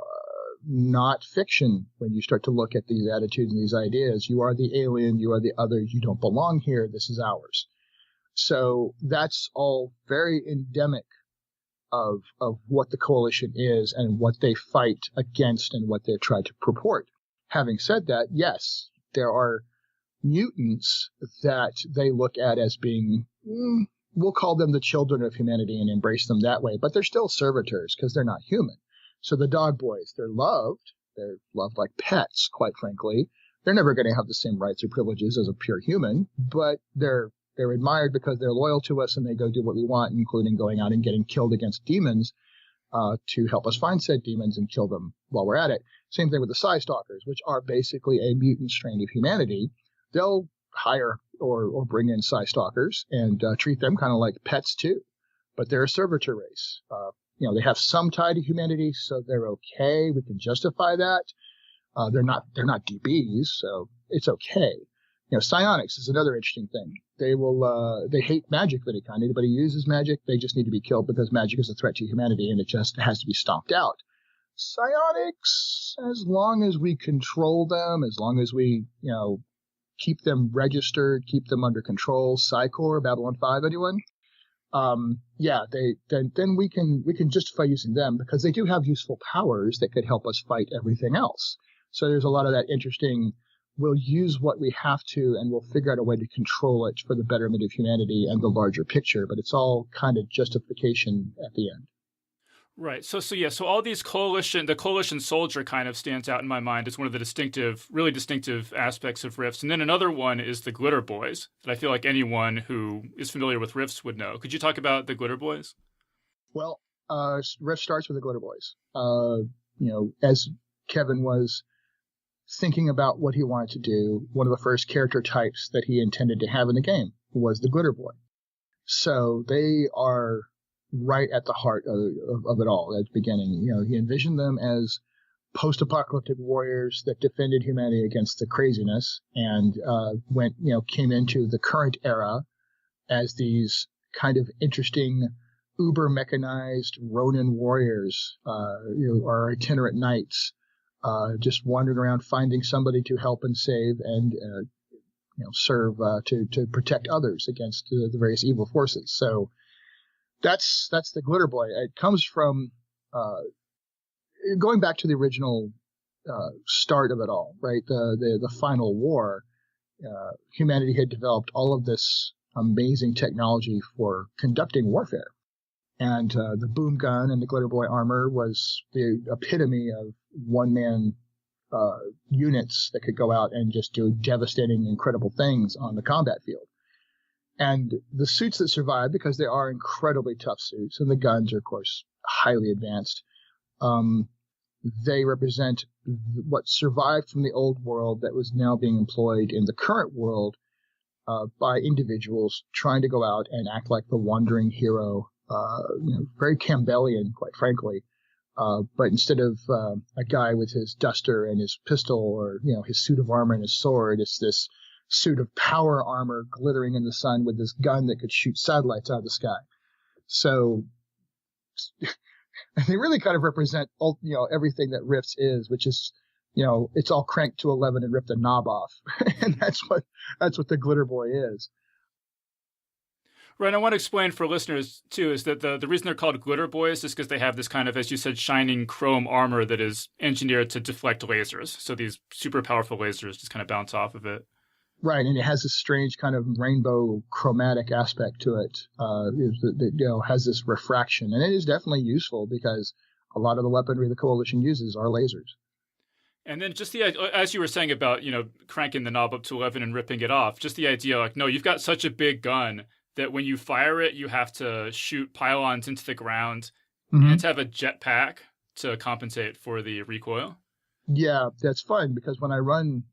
not fiction when you start to look at these attitudes and these ideas. You are the alien, you are the other, you don't belong here, this is ours. So that's all very endemic of what the Coalition is and what they fight against and what they try to purport. Having said that, yes, there are mutants that they look at as being, we'll call them the children of humanity and embrace them that way, but they're still servitors because they're not human. So the Dog Boys, they're loved like pets, quite frankly. They're never going to have the same rights or privileges as a pure human, but they're admired because they're loyal to us, and they go do what we want, including going out and getting killed against demons to help us find said demons and kill them while we're at it. Same thing with the Psy Stalkers, which are basically a mutant strain of humanity. They'll hire or bring in Psy Stalkers and treat them kind of like pets too, but they're a servitor race. They have some tie to humanity, so they're okay. We can justify that. They're not DBs, so it's okay. Psionics is another interesting thing. They hate magic of any kind. Anybody who uses magic, they just need to be killed because magic is a threat to humanity, and it just has to be stomped out. Psionics, as long as we control them, as long as we, keep them registered, keep them under control. Psycor, Babylon 5, anyone? Then we can justify using them because they do have useful powers that could help us fight everything else. So there's a lot of that interesting, we'll use what we have to, and we'll figure out a way to control it for the betterment of humanity and the larger picture, but it's all kind of justification at the end. Right. So all these the coalition soldier kind of stands out in my mind as one of the really distinctive aspects of Rifts. And then another one is the Glitter Boys that I feel like anyone who is familiar with Rifts would know. Could you talk about the Glitter Boys? Well, Rift starts with the Glitter Boys. As Kevin was thinking about what he wanted to do, one of the first character types that he intended to have in the game was the Glitter Boy. So they are right at the heart of it all at the beginning. He envisioned them as post-apocalyptic warriors that defended humanity against the craziness, and came into the current era as these kind of interesting uber mechanized Ronin warriors, or itinerant knights, just wandering around finding somebody to help and save and serve to protect others against the various evil forces. So that's the Glitter Boy. It comes from going back to the original start of it all, right? The final war. Humanity had developed all of this amazing technology for conducting warfare, and the boom gun and the Glitter Boy armor was the epitome of one-man units that could go out and just do devastating, incredible things on the combat field. And the suits that survive, because they are incredibly tough suits, and the guns are, of course, highly advanced, they represent what survived from the old world that was now being employed in the current world by individuals trying to go out and act like the wandering hero, very Campbellian, quite frankly. But instead of a guy with his duster and his pistol, or his suit of armor and his sword, it's this suit of power armor glittering in the sun with this gun that could shoot satellites out of the sky. So they really kind of represent everything that Rifts is, which is it's all cranked to 11 and rip the knob off, and that's what the Glitter Boy is. Right, I want to explain for listeners, too, is that the reason they're called Glitter Boys is because they have this kind of, as you said, shining chrome armor that is engineered to deflect lasers. So these super powerful lasers just kind of bounce off of it. Right, and it has this strange kind of rainbow chromatic aspect to it. That has this refraction, and it is definitely useful because a lot of the weaponry the Coalition uses are lasers. And then just as you were saying about, cranking the knob up to 11 and ripping it off, just the idea, like, no, you've got such a big gun that when you fire it, you have to shoot pylons into the ground and to have a jetpack to compensate for the recoil. Yeah, that's fun because when I run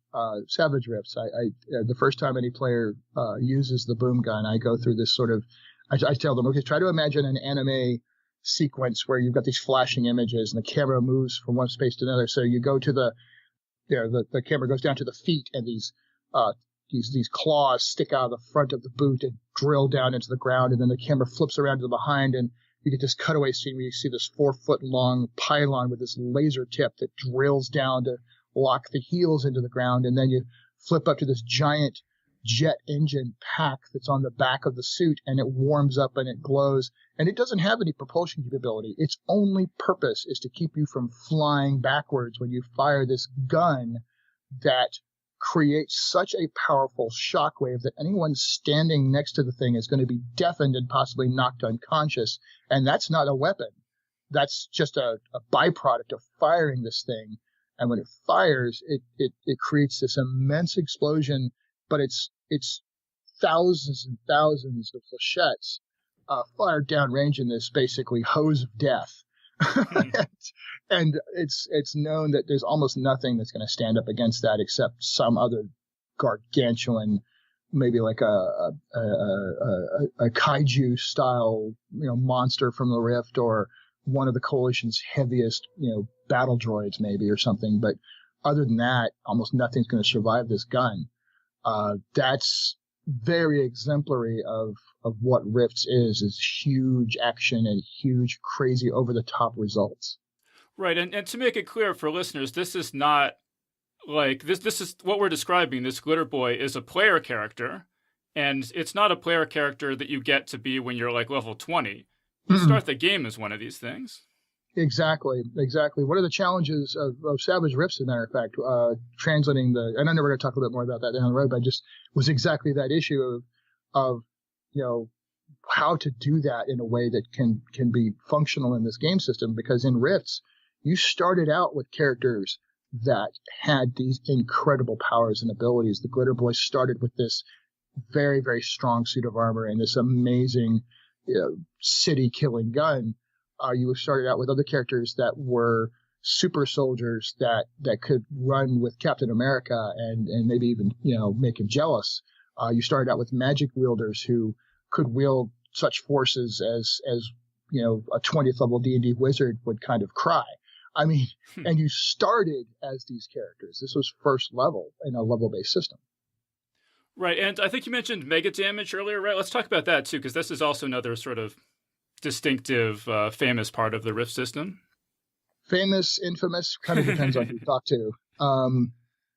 Savage Rifts, I the first time any player uses the boom gun, I go through this sort of, I tell them, okay, try to imagine an anime sequence where you've got these flashing images and the camera moves from one space to another. So you go to the camera goes down to the feet, and these claws stick out of the front of the boot and drill down into the ground, and then the camera flips around to the behind, and you get this cutaway scene where you see this 4-foot-long pylon with this laser tip that drills down to lock the heels into the ground, and then you flip up to this giant jet engine pack that's on the back of the suit, and it warms up and it glows, and it doesn't have any propulsion capability. Its only purpose is to keep you from flying backwards when you fire this gun that creates such a powerful shockwave that anyone standing next to the thing is going to be deafened and possibly knocked unconscious. And that's not a weapon. That's just a byproduct of firing this thing. And when it fires, it creates this immense explosion, but it's thousands and thousands of flechettes fired downrange in this basically hose of death. And it's known that there's almost nothing that's going to stand up against that except some other gargantuan, maybe like a kaiju style, monster from the Rift, or one of the Coalition's heaviest, battle droids maybe, or something. But other than that, almost nothing's going to survive this gun. That's very exemplary of what Rifts is huge action and huge, crazy, over-the-top results. Right, and to make it clear for listeners, this is not like this is what we're describing. This Glitter Boy is a player character, and it's not a player character that you get to be when you're like level 20. You start the game as one of these things. Exactly. One of the challenges of Savage Rifts, as a matter of fact, translating and I know we're going to talk a little bit more about that down the road, but just was exactly that issue of how to do that in a way that can be functional in this game system. Because in Rifts, you started out with characters that had these incredible powers and abilities. The Glitter Boy started with this very, very strong suit of armor and this amazing city-killing gun. You started out with other characters that were super soldiers that could run with Captain America and maybe even make him jealous. You started out with magic wielders who could wield such forces as a 20th level D&D wizard would kind of cry. I mean, and you started as these characters. This was first level in a level-based system. Right, and I think you mentioned mega damage earlier, right? Let's talk about that too, because this is also another sort of distinctive, famous part of the Rift system. Famous, infamous, kind of depends on who you talk to.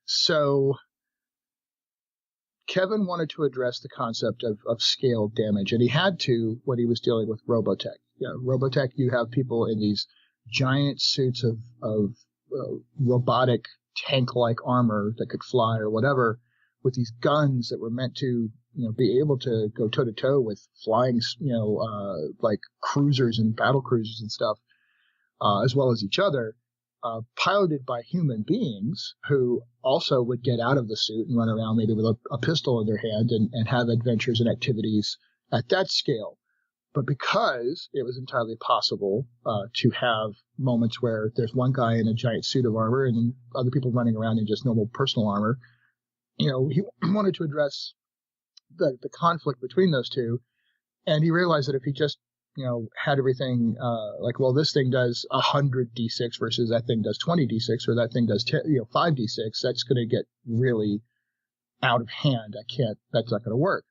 So Kevin wanted to address the concept of scale damage, and he had to when he was dealing with Robotech. Robotech, you have people in these giant suits of robotic tank-like armor that could fly or whatever, with these guns that were meant to be able to go toe-to-toe with flying, like cruisers and battle cruisers and stuff, as well as each other. piloted by human beings who also would get out of the suit and run around maybe with a pistol in their hand and have adventures and activities at that scale. But because it was entirely possible to have moments where there's one guy in a giant suit of armor and other people running around in just normal personal armor, he wanted to address the conflict between those two. And he realized that if he just had everything this thing does 100 d6 versus that thing does 20 d6, or that thing does 5 d6, that's going to get really out of hand. That's not going to work.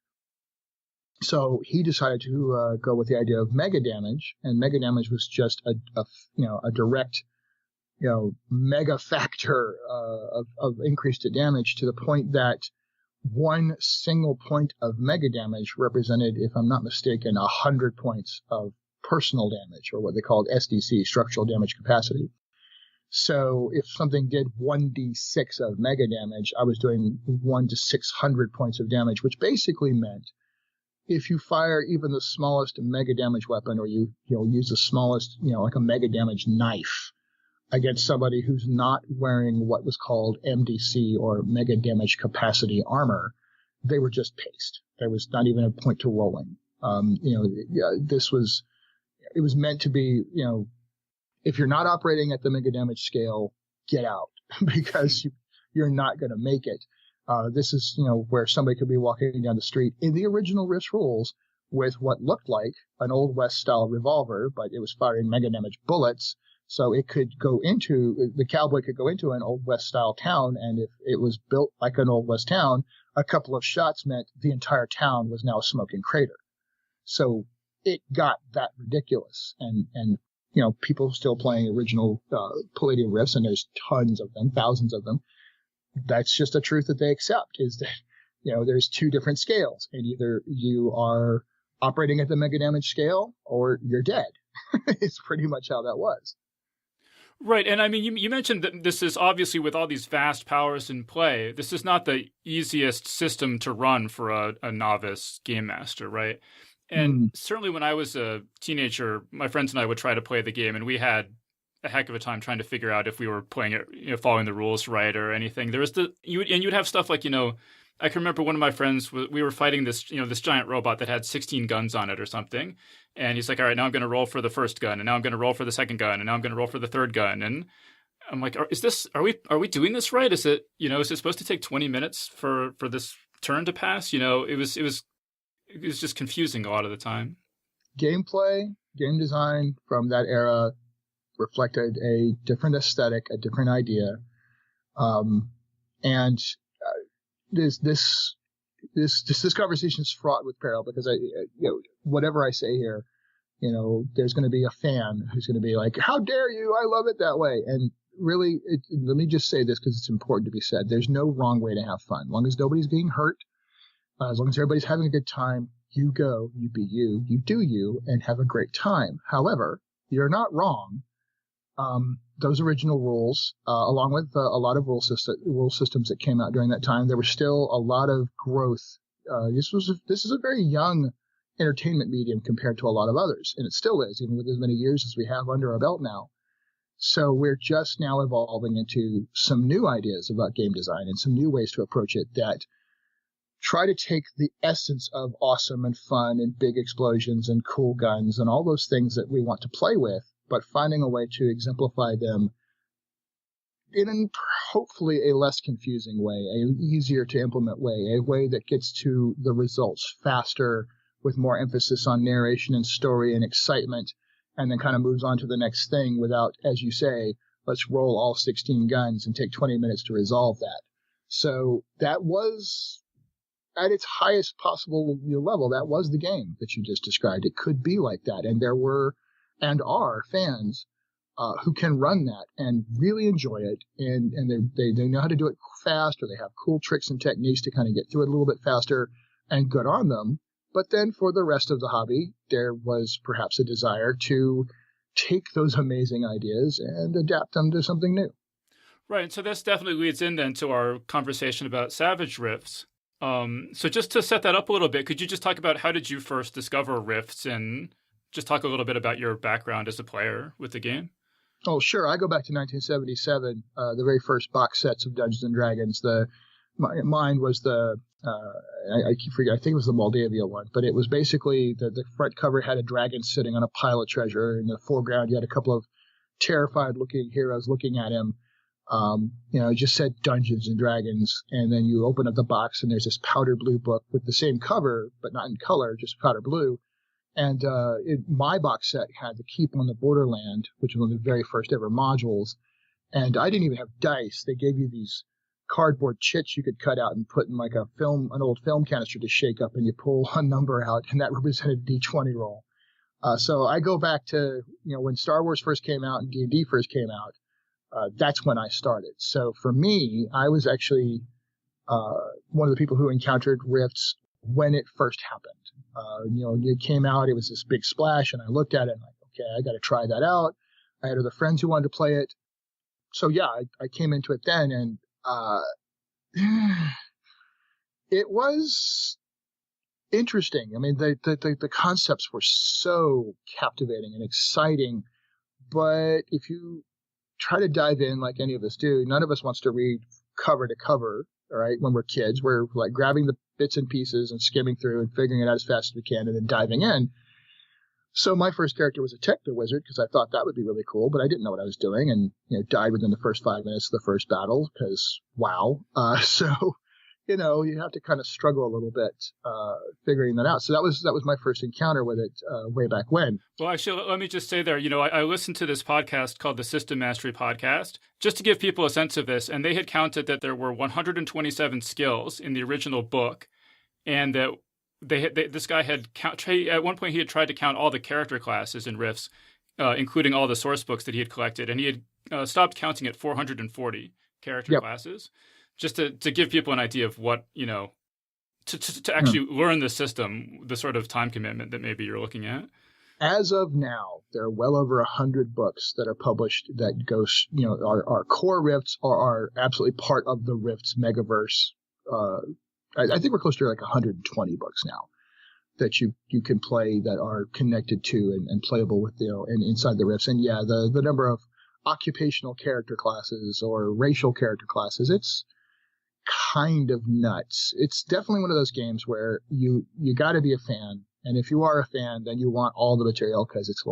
So he decided to go with the idea of mega damage, and mega damage was just a direct, mega factor of increased damage, to the point that one single point of mega damage represented, if I'm not mistaken, 100 points of personal damage, or what they called SDC, structural damage capacity. So if something did 1d6 of mega damage, I was doing 1 to 600 points of damage, which basically meant if you fire even the smallest mega damage weapon, or you use the smallest, like a mega damage knife, against somebody who's not wearing what was called MDC, or mega damage capacity armor, they were just paced. There was not even a point to rolling. It was meant to be, if you're not operating at the mega damage scale, get out, because you're not going to make it. This is, where somebody could be walking down the street in the original Rift rules with what looked like an Old West style revolver, but it was firing mega damage bullets. So the cowboy could go into an Old West style town, and if it was built like an Old West town, a couple of shots meant the entire town was now a smoking crater. So it got that ridiculous, and people still playing original Palladium Rifts, and there's tons of them, thousands of them. That's just a truth that they accept, is that there's two different scales, and either you are operating at the mega damage scale or you're dead. It's pretty much how that was. Right, and I mean, you mentioned that this is obviously, with all these vast powers in play, this is not the easiest system to run for a novice game master, right? And certainly when I was a teenager, my friends and I would try to play the game, and we had a heck of a time trying to figure out if we were playing it, following the rules right or anything. There was you'd have stuff like, I can remember one of my friends, we were fighting this, this giant robot that had 16 guns on it or something. And he's like, all right, now I'm going to roll for the first gun, and now I'm going to roll for the second gun, and now I'm going to roll for the third gun. And I'm like, are we doing this right? Is it, is it supposed to take 20 minutes for this turn to pass? It was just confusing a lot of the time. Gameplay, game design from that era reflected a different aesthetic, a different idea. This conversation is fraught with peril, because whatever I say here, there's going to be a fan who's going to be like, how dare you? I love it that way. And really, let me just say this, because it's important to be said. There's no wrong way to have fun. As long as nobody's being hurt, as long as everybody's having a good time, you go, you be you, you do you, and have a great time. However, you're not wrong. Those original rules, along with a lot of rule systems that came out during that time, there was still a lot of growth. This is a very young entertainment medium compared to a lot of others, and it still is, even with as many years as we have under our belt now. So we're just now evolving into some new ideas about game design and some new ways to approach it that try to take the essence of awesome and fun and big explosions and cool guns and all those things that we want to play with, but finding a way to exemplify them in hopefully a less confusing way, an easier to implement way, a way that gets to the results faster, with more emphasis on narration and story and excitement, and then kind of moves on to the next thing without, as you say, let's roll all 16 guns and take 20 minutes to resolve that. So that was, at its highest possible level, that was the game that you just described. It could be like that, and there were and are fans who can run that and really enjoy it, and they know how to do it fast, or they have cool tricks and techniques to kind of get through it a little bit faster, and good on them. But then for the rest of the hobby, there was perhaps a desire to take those amazing ideas and adapt them to something new. Right, so this definitely leads in then to our conversation about Savage Rifts. So just to set that up a little bit, could you just talk about how did you first discover Rifts, and just talk a little bit about your background as a player with the game? Oh, sure. I go back to 1977, the very first box sets of Dungeons and Dragons. Mine was I keep forgetting, I think it was the Moldavia one, but it was basically the front cover had a dragon sitting on a pile of treasure. In the foreground, you had a couple of terrified looking heroes looking at him. It just said Dungeons and Dragons. And then you open up the box and there's this powder blue book with the same cover, but not in color, just powder blue. And my box set had the Keep on the Borderland, which was one of the very first ever modules. And I didn't even have dice. They gave you these cardboard chits you could cut out and put in like an old film canister to shake up, and you pull a number out, and that represented a D20 roll. So I go back to, when Star Wars first came out and D&D first came out, that's when I started. So for me, I was actually one of the people who encountered Rifts when it first happened. It came out, it was this big splash, and I looked at it and like, okay, I got to try that out. I had other friends who wanted to play it. So yeah, I came into it then, and it was interesting. I mean, the concepts were so captivating and exciting, but if you try to dive in like any of us do, none of us wants to read cover to cover. All right, when we're kids, we're like grabbing the bits and pieces and skimming through and figuring it out as fast as we can and then diving in. So my first character was a Techno Wizard because I thought that would be really cool, but I didn't know what I was doing, and died within the first 5 minutes of the first battle because wow. So you have to kind of struggle a little bit figuring that out. So that was my first encounter with it way back when. Well, actually, let me just say there, I listened to this podcast called the System Mastery Podcast just to give people a sense of this, and they had counted that there were 127 skills in the original book, and that this guy had at one point he had tried to count all the character classes in Rifts, including all the source books that he had collected, and he had stopped counting at 440 character classes. Just to give people an idea of what, to actually learn the system, the sort of time commitment that maybe you're looking at. As of now, there are well over 100 books that are published that are core Rifts or are absolutely part of the Rifts megaverse. I think we're close to like 120 books now that you can play that are connected to and playable with, and inside the Rifts. And yeah, the number of occupational character classes or racial character classes, it's kind of nuts. It's definitely one of those games where you got to be a fan, and if you are a fan, then you want all the material because it's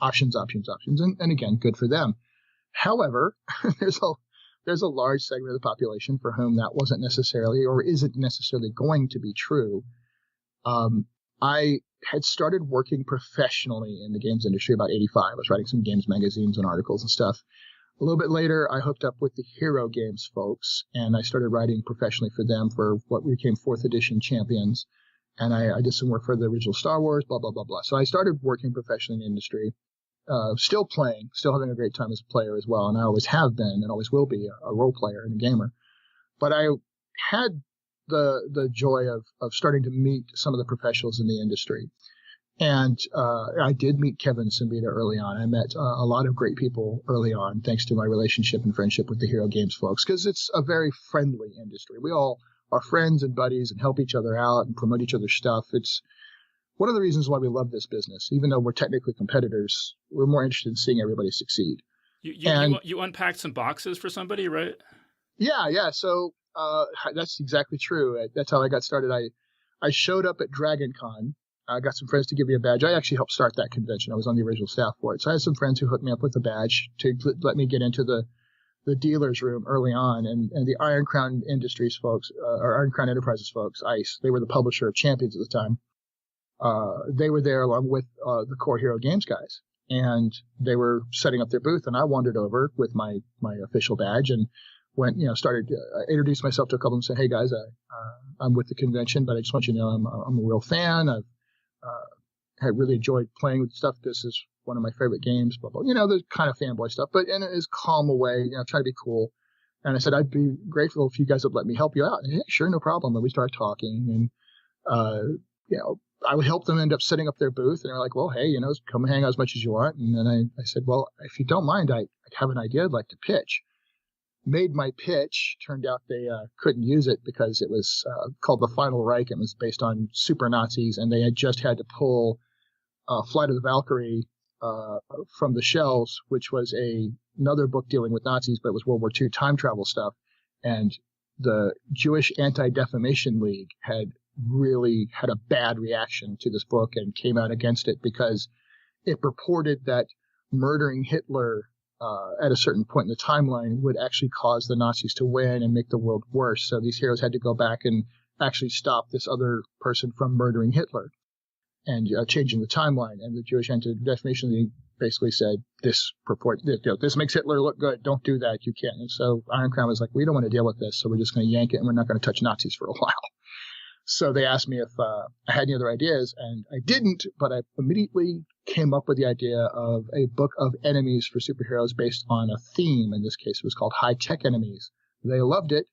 options, and again, good for them. However, there's a large segment of the population for whom that wasn't necessarily or isn't necessarily going to be true. I had started working professionally in the games industry about 85. I was writing some games magazines and articles and stuff. A little bit later, I hooked up with the Hero Games folks, and I started writing professionally for them for what became 4th edition Champions. And I did some work for the original Star Wars, blah, blah, blah, blah. So I started working professionally in the industry, still playing, still having a great time as a player as well. And I always have been and always will be a role player and a gamer. But I had the joy of starting to meet some of the professionals in the industry. And I did meet Kevin Simbita early on. I met a lot of great people early on, thanks to my relationship and friendship with the Hero Games folks, because it's a very friendly industry. We all are friends and buddies and help each other out and promote each other's stuff. It's one of the reasons why we love this business. Even though we're technically competitors, we're more interested in seeing everybody succeed. You unpacked some boxes for somebody, right? Yeah. So that's exactly true. That's how I got started. I showed up at Dragon Con. I got some friends to give me a badge. I actually helped start that convention. I was on the original staff for it. So I had some friends who hooked me up with a badge to let me get into the dealer's room early on. And the Iron Crown Industries folks, or Iron Crown Enterprises folks, ICE, they were the publisher of Champions at the time. They were there along with the core Hero Games guys. And they were setting up their booth. And I wandered over with my official badge and went, started, introduced myself to a couple of them and said, hey guys, I'm with the convention, but I just want you to know I'm a real fan. I really enjoyed playing with stuff. This is one of my favorite games, blah, blah. The kind of fanboy stuff, but in a calm way, try to be cool. And I said, I'd be grateful if you guys would let me help you out. And yeah, sure, no problem. And we started talking and, I would help them end up setting up their booth. And they're like, well, hey, come hang out as much as you want. And then I said, well, if you don't mind, I have an idea I'd like to pitch. Made my pitch. Turned out they couldn't use it because it was called the Final Reich. It was based on super Nazis, and they had just had to pull Flight of the Valkyrie from the Shells, which was another book dealing with Nazis, but it was World War II time travel stuff. And the Jewish Anti-Defamation League had really had a bad reaction to this book and came out against it because it purported that murdering Hitler at a certain point in the timeline would actually cause the Nazis to win and make the world worse. So these heroes had to go back and actually stop this other person from murdering Hitler and changing the timeline. And the Jewish Anti-Defamation League basically said, this makes Hitler look good. Don't do that. You can't. And so Iron Crown was like, we don't want to deal with this, so we're just going to yank it, and we're not going to touch Nazis for a while. So they asked me if I had any other ideas, and I didn't, but I immediately came up with the idea of a book of enemies for superheroes based on a theme. In this case, it was called High-Tech Enemies. They loved it,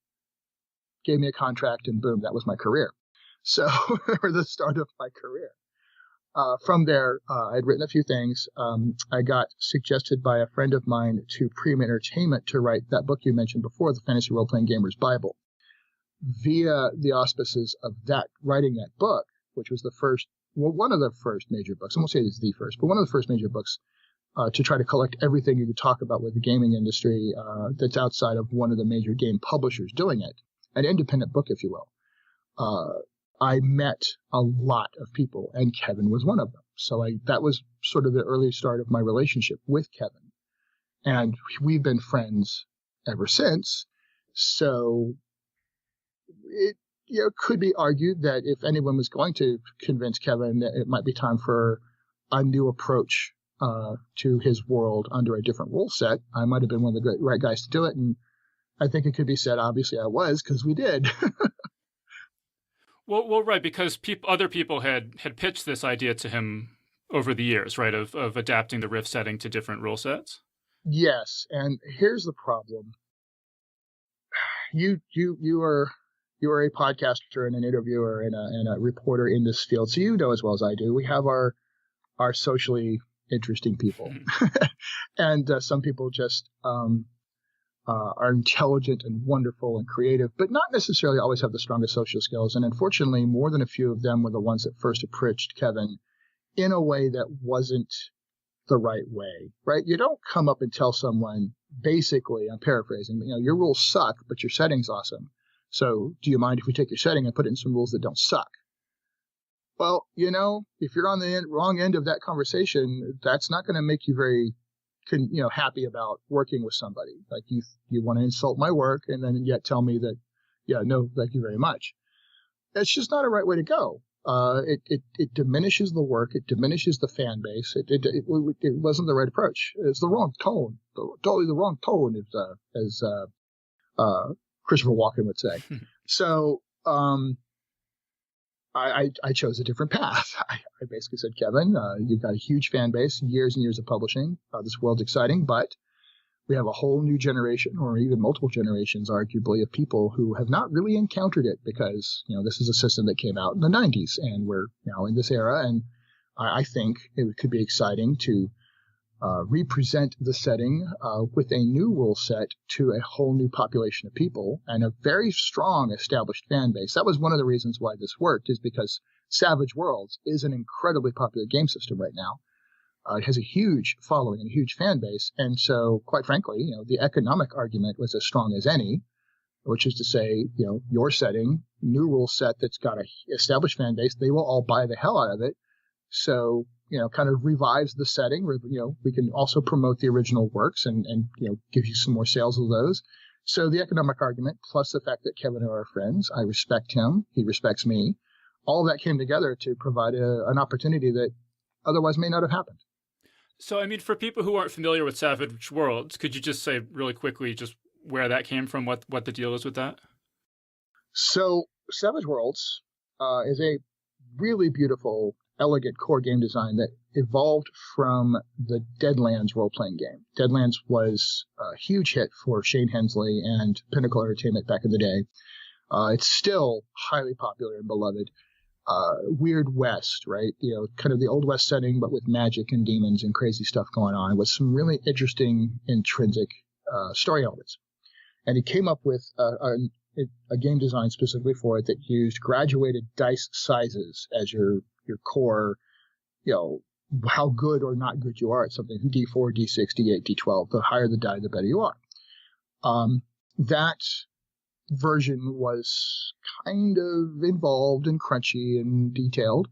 gave me a contract, and boom, that was my career. So, or the start of my career. From there, I'd written a few things. I got suggested by a friend of mine to Premium Entertainment to write that book you mentioned before, The Fantasy Role-Playing Gamer's Bible. Via the auspices of that, writing that book, which was one of the first major books, I won't say it's the first, but one of the first major books to try to collect everything you could talk about with the gaming industry that's outside of one of the major game publishers doing it, an independent book, if you will. I met a lot of people, and Kevin was one of them. So that was sort of the early start of my relationship with Kevin. And we've been friends ever since. So it could be argued that if anyone was going to convince Kevin that it might be time for a new approach to his world under a different rule set, I might have been one of the right guys to do it. And I think it could be said, obviously, I was, because we did. Well, right, because other people had pitched this idea to him over the years, right, of adapting the Riff setting to different rule sets. Yes, and here's the problem. You are a podcaster and an interviewer and a reporter in this field, so you know as well as I do. We have our socially interesting people, and some people just are intelligent and wonderful and creative, but not necessarily always have the strongest social skills. And unfortunately, more than a few of them were the ones that first approached Kevin in a way that wasn't the right way, right? You don't come up and tell someone, basically, I'm paraphrasing, your rules suck, but your setting's awesome. So do you mind if we take your setting and put in some rules that don't suck? Well, if you're on the wrong end of that conversation, that's not going to make you very happy about working with somebody. Like you want to insult my work and then yet tell me that, no, thank you very much. That's just not a right way to go. It diminishes the work. It diminishes the fan base. It wasn't the right approach. It's the wrong tone. Totally the wrong tone, as Christopher Walken would say. So, I chose a different path. I basically said, Kevin, you've got a huge fan base, years and years of publishing. This world's exciting, but we have a whole new generation, or even multiple generations, arguably, of people who have not really encountered it because, this is a system that came out in the 90s, and we're now in this era. And I think it could be exciting to represent the setting with a new rule set to a whole new population of people and a very strong established fan base. That was one of the reasons why this worked, is because Savage Worlds is an incredibly popular game system right now. It has a huge following and a huge fan base. And so, quite frankly, the economic argument was as strong as any, which is to say, your setting, new rule set that's got a established fan base, they will all buy the hell out of it. So, kind of revives the setting. We can also promote the original works and give you some more sales of those. So the economic argument, plus the fact that Kevin and I are friends, I respect him, he respects me, all of that came together to provide an opportunity that otherwise may not have happened. So, for people who aren't familiar with Savage Worlds, could you just say really quickly just where that came from, what the deal is with that? So Savage Worlds is a really beautiful, elegant core game design that evolved from the Deadlands role-playing game. Deadlands was a huge hit for Shane Hensley and Pinnacle Entertainment back in the day. It's still highly popular and beloved. Weird West, right? Kind of the Old West setting, but with magic and demons and crazy stuff going on, with some really interesting intrinsic story elements. And he came up with a game design specifically for it that used graduated dice sizes as your core, how good or not good you are at something. D4, D6, D8, D12. The higher the die, the better you are. That version was kind of involved and crunchy and detailed.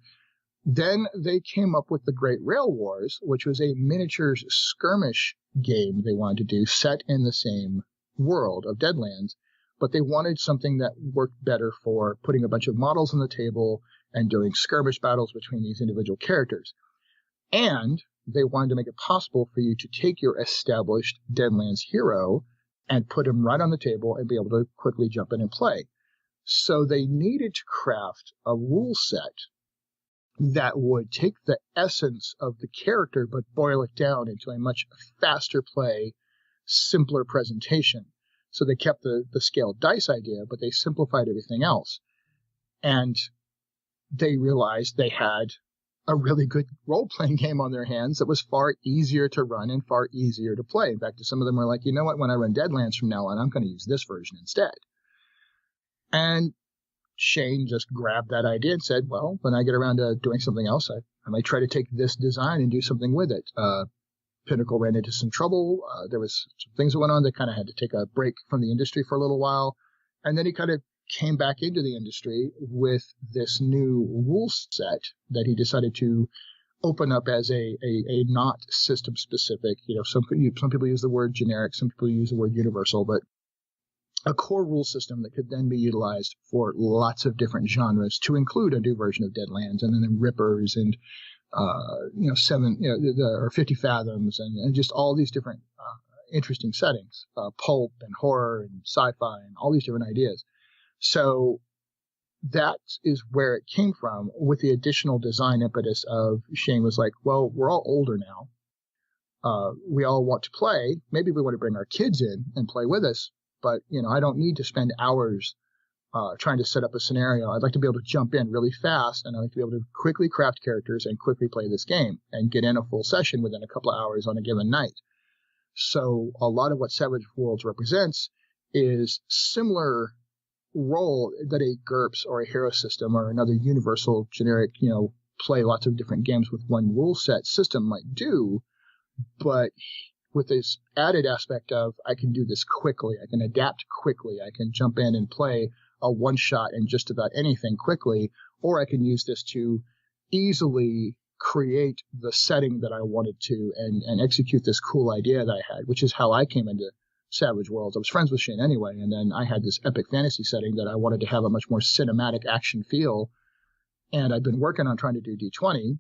Then they came up with the Great Rail Wars, which was a miniatures skirmish game they wanted to do, set in the same world of Deadlands, but they wanted something that worked better for putting a bunch of models on the table and doing skirmish battles between these individual characters. And they wanted to make it possible for you to take your established Deadlands hero and put him right on the table and be able to quickly jump in and play. So they needed to craft a rule set that would take the essence of the character but boil it down into a much faster play, simpler presentation. So they kept the scaled dice idea, but they simplified everything else. And they realized they had a really good role-playing game on their hands that was far easier to run and far easier to play. In fact, some of them were like, you know what, when I run Deadlands from now on, I'm going to use this version instead. And Shane just grabbed that idea and said, well, when I get around to doing something else, I might try to take this design and do something with it. Pinnacle ran into some trouble. There was some things that went on. They kind of had to take a break from the industry for a little while. And then he kind of came back into the industry with this new rule set that he decided to open up as a not system specific. You know, some people use the word generic, some people use the word universal, but a core rule system that could then be utilized for lots of different genres, to include a new version of Deadlands, and then Rippers and 50 Fathoms and just all these different interesting settings, pulp and horror and sci-fi and all these different ideas. So that is where it came from, with the additional design impetus of Shane was like, well, we're all older now. We all want to play. Maybe we want to bring our kids in and play with us. But, I don't need to spend hours trying to set up a scenario. I'd like to be able to jump in really fast, and I'd like to be able to quickly craft characters and quickly play this game and get in a full session within a couple of hours on a given night. So a lot of what Savage Worlds represents is similar role that a GURPS or a hero system or another universal generic, play lots of different games with one rule set system might do, but with this added aspect of I can do this quickly, I can adapt quickly, I can jump in and play a one-shot in just about anything quickly, or I can use this to easily create the setting that I wanted to and execute this cool idea that I had, which is how I came into Savage Worlds. I was friends with Shane anyway, and then I had this epic fantasy setting that I wanted to have a much more cinematic action feel, and I'd been working on trying to do D20.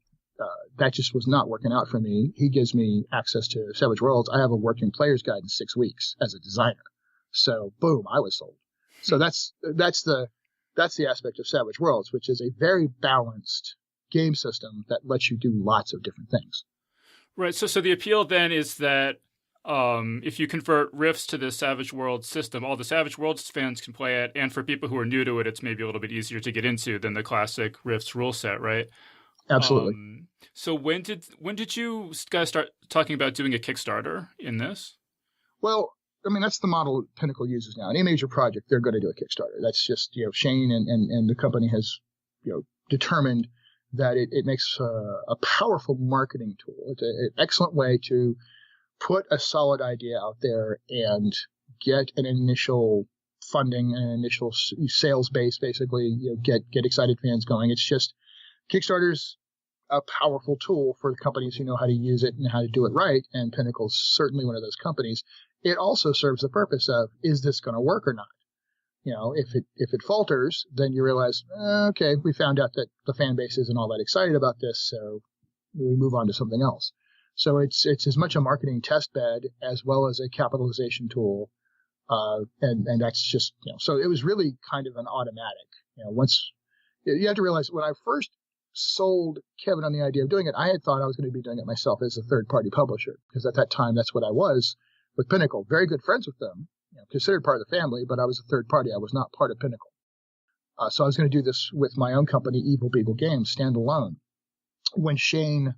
That just was not working out for me. He gives me access to Savage Worlds. I have a working player's guide in 6 weeks as a designer. So boom, I was sold. So that's the aspect of Savage Worlds, which is a very balanced game system that lets you do lots of different things. Right. So the appeal then is that if you convert Riffs to the Savage Worlds system, all the Savage Worlds fans can play it, and for people who are new to it, it's maybe a little bit easier to get into than the classic Riffs rule set, right? Absolutely. So when did you guys start talking about doing a Kickstarter in this? Well, I mean, that's the model Pinnacle uses now. Any major project, they're going to do a Kickstarter. That's just, Shane and the company has, determined that it makes a powerful marketing tool. It's an excellent way to put a solid idea out there and get an initial funding, an initial sales base, basically, get excited fans going. It's just, Kickstarter's a powerful tool for companies who know how to use it and how to do it right, and Pinnacle's certainly one of those companies. It also serves the purpose of, is this going to work or not? If it falters, then you realize, okay, we found out that the fan base isn't all that excited about this, so we move on to something else. So it's as much a marketing test bed as well as a capitalization tool, and that's just, so it was really kind of an automatic. Once you have to realize, when I first sold Kevin on the idea of doing it, I had thought I was going to be doing it myself as a third-party publisher, because at that time, that's what I was with Pinnacle. Very good friends with them, considered part of the family, but I was a third party. I was not part of Pinnacle. So I was going to do this with my own company, Evil Beagle Games, standalone. When Shane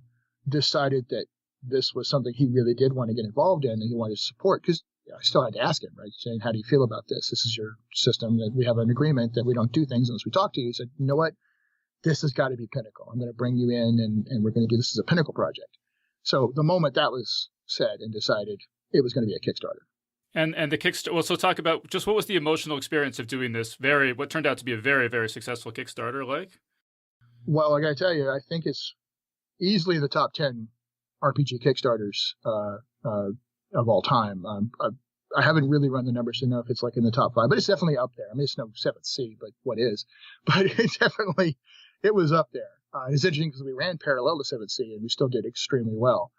decided that this was something he really did want to get involved in and he wanted to support, because I still had to ask him, right? Saying, how do you feel about this? This is your system, that we have an agreement that we don't do things unless we talk to you. He said, you know what? this has got to be Pinnacle. I'm going to bring you in and we're going to do this as a Pinnacle project. So the moment that was said and decided, it was going to be a Kickstarter. And the Kickstarter, well, so talk about just what was the emotional experience of doing this what turned out to be a very, very successful Kickstarter like? Well, I got to tell you, I think it's easily the top 10 RPG Kickstarters of all time. I haven't really run the numbers to know if it's like in the top 5, but it's definitely up there. I mean, it's no 7th C, but what is? But it was up there. It's interesting because we ran parallel to 7th C and we still did extremely well.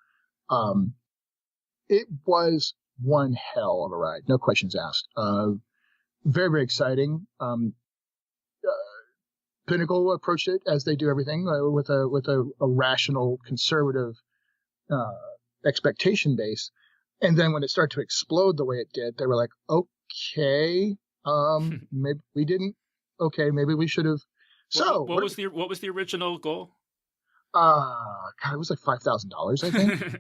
It was one hell of a ride, no questions asked. Very, very exciting. Pinnacle approached it as they do everything with a rational, conservative expectation base. And then when it started to explode the way it did, they were like, okay, maybe we didn't. Okay, maybe we should have. So what was the original goal? God, it was like $5,000, I think.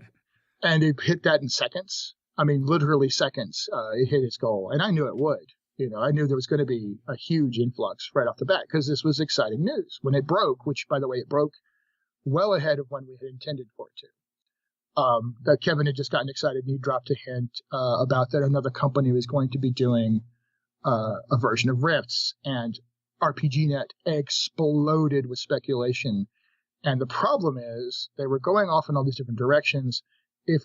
And it hit that in seconds. I mean, literally seconds. It hit its goal, and I knew it would. I knew there was going to be a huge influx right off the bat because this was exciting news. When it broke, which, by the way, it broke well ahead of when we had intended for it to. That Kevin had just gotten excited and he dropped a hint about that another company was going to be doing a version of Rifts, and RPGNet exploded with speculation. And the problem is they were going off in all these different directions. If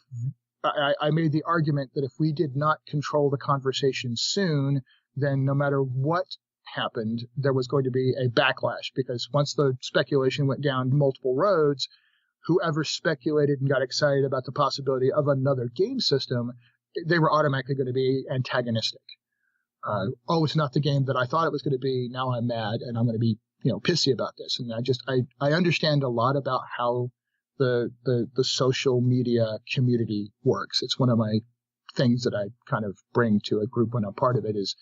I made the argument that if we did not control the conversation soon, then no matter what happened, there was going to be a backlash, because once the speculation went down multiple roads, whoever speculated and got excited about the possibility of another game system, they were automatically going to be antagonistic. It's not the game that I thought it was going to be. Now I'm mad and I'm going to be, pissy about this. And I understand a lot about how the social media community works. It's one of my things that I kind of bring to a group when I'm part of it. Is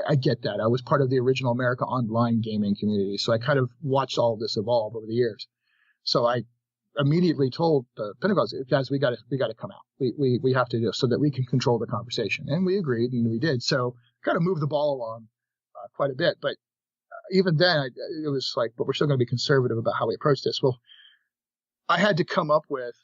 I get that. I was part of the original America Online gaming community, so I kind of watched all of this evolve over the years. So I immediately told the Pinnacle guys, we got to come out. We have to do this so that we can control the conversation, and we agreed, and we did. So kind of moved the ball along quite a bit. But even then, it was like, but we're still going to be conservative about how we approach this. Well, I had to come up with.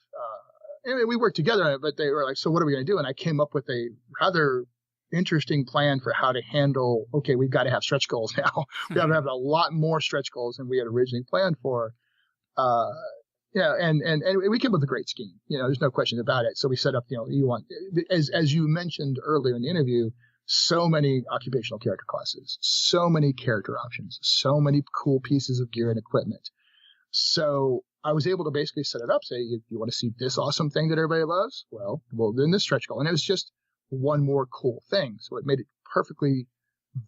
We worked together on it, but they were like, so what are we going to do? And I came up with a rather interesting plan for how to handle, okay, we've got to have stretch goals now. We have to have a lot more stretch goals than we had originally planned for. And we came up with a great scheme. There's no question about it. So we set up, you want, as you mentioned earlier in the interview, so many occupational character classes, so many character options, so many cool pieces of gear and equipment. So I was able to basically set it up, say, you want to see this awesome thing that everybody loves? Well, then this stretch goal. And it was just one more cool thing. So it made it perfectly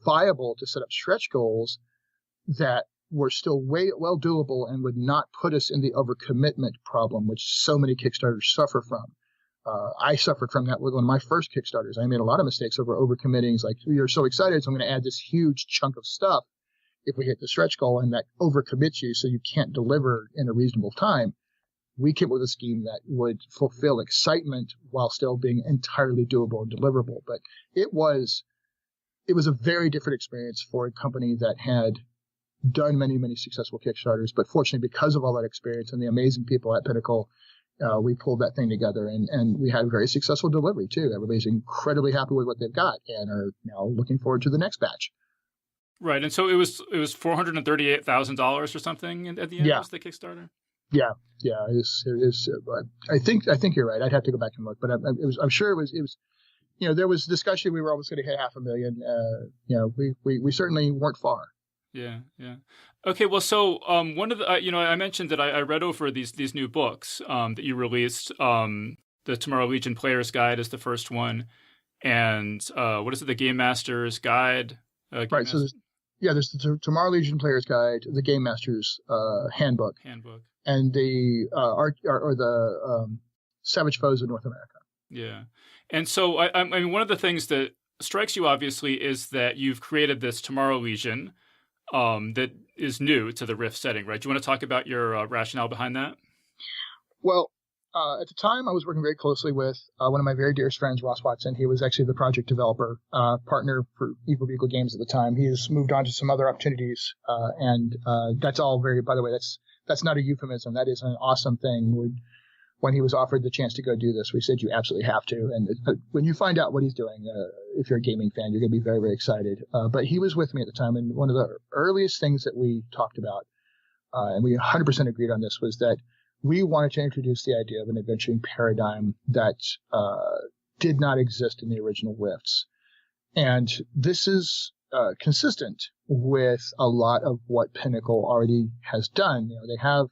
viable to set up stretch goals that were still well doable and would not put us in the overcommitment problem, which so many Kickstarters suffer from. I suffered from that with one of my first Kickstarters. I made a lot of mistakes over overcommitting. It's like, you're so excited, so I'm going to add this huge chunk of stuff if we hit the stretch goal, and that overcommits you so you can't deliver in a reasonable time. We came up with a scheme that would fulfill excitement while still being entirely doable and deliverable. But it was a very different experience for a company that had done many, many successful Kickstarters. But fortunately, because of all that experience and the amazing people at Pinnacle, we pulled that thing together, and we had a very successful delivery too. Everybody's incredibly happy with what they've got and are now looking forward to the next batch. Right, and so it was $438,000 or something at the end of the Kickstarter. Yeah. It is. I think you're right. I'd have to go back and look, but I'm sure it was. There was discussion. We were almost going to hit $500,000. We certainly weren't far. Yeah. Okay, well, so one of the, I mentioned that I read over these new books that you released. The Tomorrow Legion Player's Guide is the first one, and what is it? The Game Master's Guide. Right. So there's the Tomorrow Legion Player's Guide, the Game Master's Handbook, and the Savage Foes of North America. Yeah, and so I mean, one of the things that strikes you obviously is that you've created this Tomorrow Legion that is new to the Riff setting, right? Do you want to talk about your rationale behind that? Well, At the time, I was working very closely with one of my very dearest friends, Ross Watson. He was actually the project developer, partner for Evil Beagle Games at the time. He has moved on to some other opportunities, and that's all very. By the way, that's not a euphemism. That is an awesome thing. When he was offered the chance to go do this, we said you absolutely have to. And when you find out what he's doing, if you're a gaming fan, you're going to be very, very excited. But he was with me at the time, and one of the earliest things that we talked about, and we 100% agreed on this, was that we wanted to introduce the idea of an adventuring paradigm that did not exist in the original Rifts. And this is consistent with a lot of what Pinnacle already has done. They have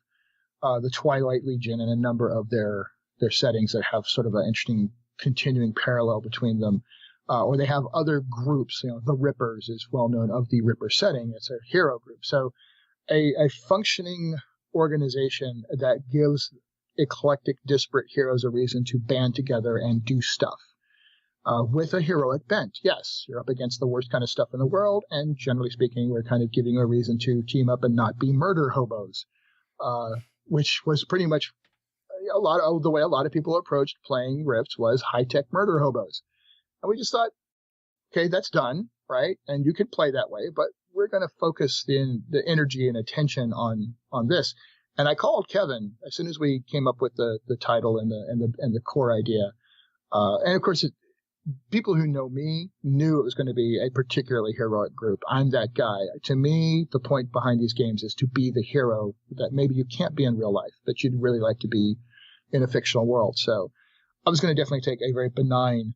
the Twilight Legion and a number of their settings that have sort of an interesting continuing parallel between them. Or they have other groups. The Rippers is well known of the Ripper setting. It's a hero group. So a functioning organization that gives eclectic, disparate heroes a reason to band together and do stuff with a heroic bent. Yes, you're up against the worst kind of stuff in the world, and generally speaking, we're kind of giving you a reason to team up and not be murder hobos, which was pretty much a lot of the way a lot of people approached playing Rifts was high-tech murder hobos. And we just thought, okay, that's done, right? And you could play that way, but we're going to focus the energy and attention on this. And I called Kevin as soon as we came up with the title and the core idea. And of course, people who know me knew it was going to be a particularly heroic group. I'm that guy. To me, the point behind these games is to be the hero that maybe you can't be in real life, that you'd really like to be in a fictional world. So I was going to definitely take a very benign,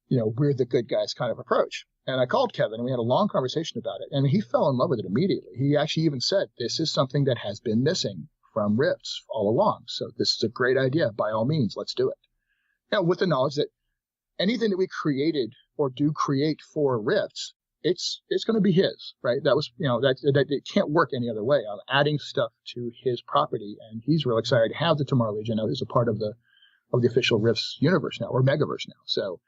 we're the good guys kind of approach. And I called Kevin, and we had a long conversation about it. And he fell in love with it immediately. He actually even said, this is something that has been missing from Rifts all along. So this is a great idea. By all means, let's do it. Now, with the knowledge that anything that we created or do create for Rifts, it's going to be his, right? That was, that it can't work any other way. I'm adding stuff to his property, and he's real excited to have the Tomorrow Legion as a part of the official Rifts universe now, or Megaverse now. So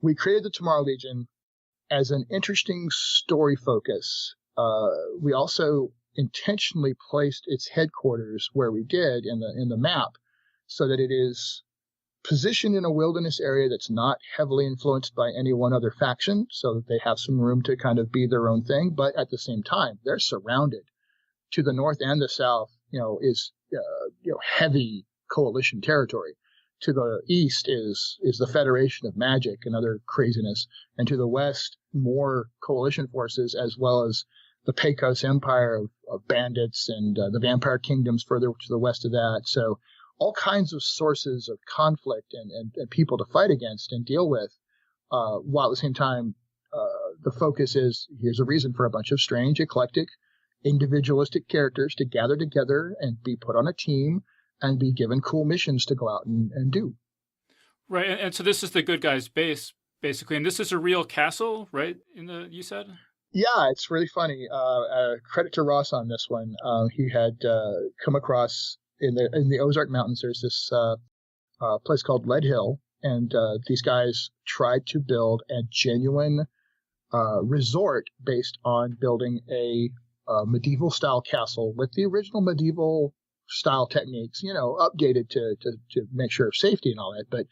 we created the Tomorrow Legion as an interesting story focus. We also intentionally placed its headquarters where we did in the map, so that it is positioned in a wilderness area that's not heavily influenced by any one other faction, so that they have some room to kind of be their own thing. But at the same time, they're surrounded to the north and the south. Is heavy coalition territory. To the east is the Federation of Magic and other craziness. And to the west, more coalition forces, as well as the Pecos Empire of bandits and the Vampire Kingdoms further to the west of that. So all kinds of sources of conflict and people to fight against and deal with, while at the same time, the focus is, here's a reason for a bunch of strange, eclectic, individualistic characters to gather together and be put on a team and be given cool missions to go out and do. Right, and so this is the good guys' base, basically, and this is a real castle, right? You said? Yeah, it's really funny. Credit to Ross on this one. He had come across in the Ozark Mountains. There's this place called Lead Hill, and these guys tried to build a genuine resort based on building a medieval style castle with the original medieval style techniques, updated to make sure of safety and all that. But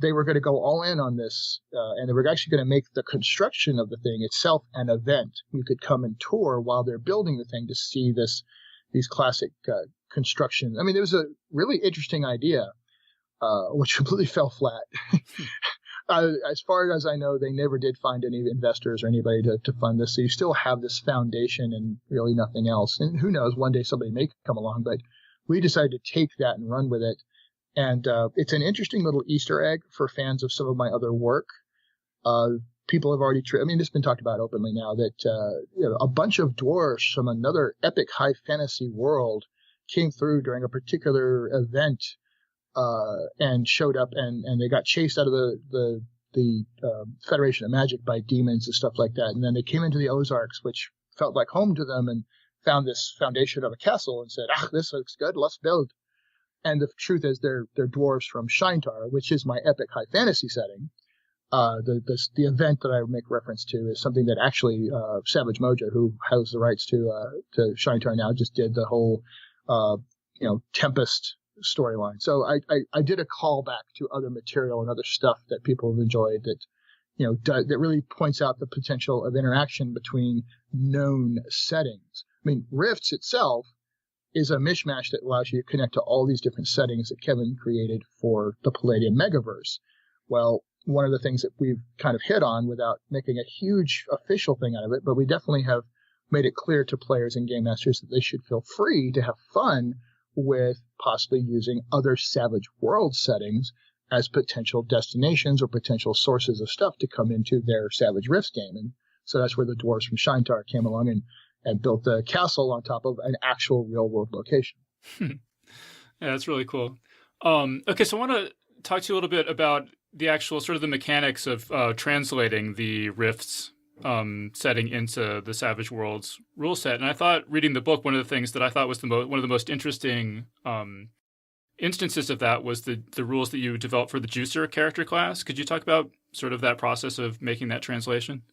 they were going to go all in on this, and they were actually going to make the construction of the thing itself an event. You could come and tour while they're building the thing to see these classic construction. I mean, there was a really interesting idea, which completely fell flat. As far as I know, they never did find any investors or anybody to fund this. So you still have this foundation and really nothing else. And who knows, one day somebody may come along, but we decided to take that and run with it. And it's an interesting little Easter egg for fans of some of my other work. People have already, it's been talked about openly now that a bunch of dwarves from another epic high fantasy world came through during a particular event and showed up, and they got chased out of the Federation of Magic by demons and stuff like that. And then they came into the Ozarks, which felt like home to them, and found this foundation of a castle and said, this looks good, let's build. And the truth is they're dwarves from Shintar, which is my epic high fantasy setting. The event that I make reference to is something that actually Savage Mojo, who has the rights to Shintar now, just did the whole Tempest storyline. So I did a callback to other material and other stuff that people have enjoyed that, that really points out the potential of interaction between known settings. I mean, Rifts itself is a mishmash that allows you to connect to all these different settings that Kevin created for the Palladium Megaverse. Well, one of the things that we've kind of hit on without making a huge official thing out of it, but we definitely have made it clear to players and game masters that they should feel free to have fun with possibly using other Savage World settings as potential destinations or potential sources of stuff to come into their Savage Rifts game. And so that's where the dwarves from Shintar came along and built the castle on top of an actual real-world location. Yeah, that's really cool. Okay, so I want to talk to you a little bit about the actual sort of the mechanics of translating the Rifts setting into the Savage Worlds rule set. And I thought, reading the book, one of the things that I thought was one of the most interesting instances of that was the rules that you developed for the Juicer character class. Could you talk about sort of that process of making that translation?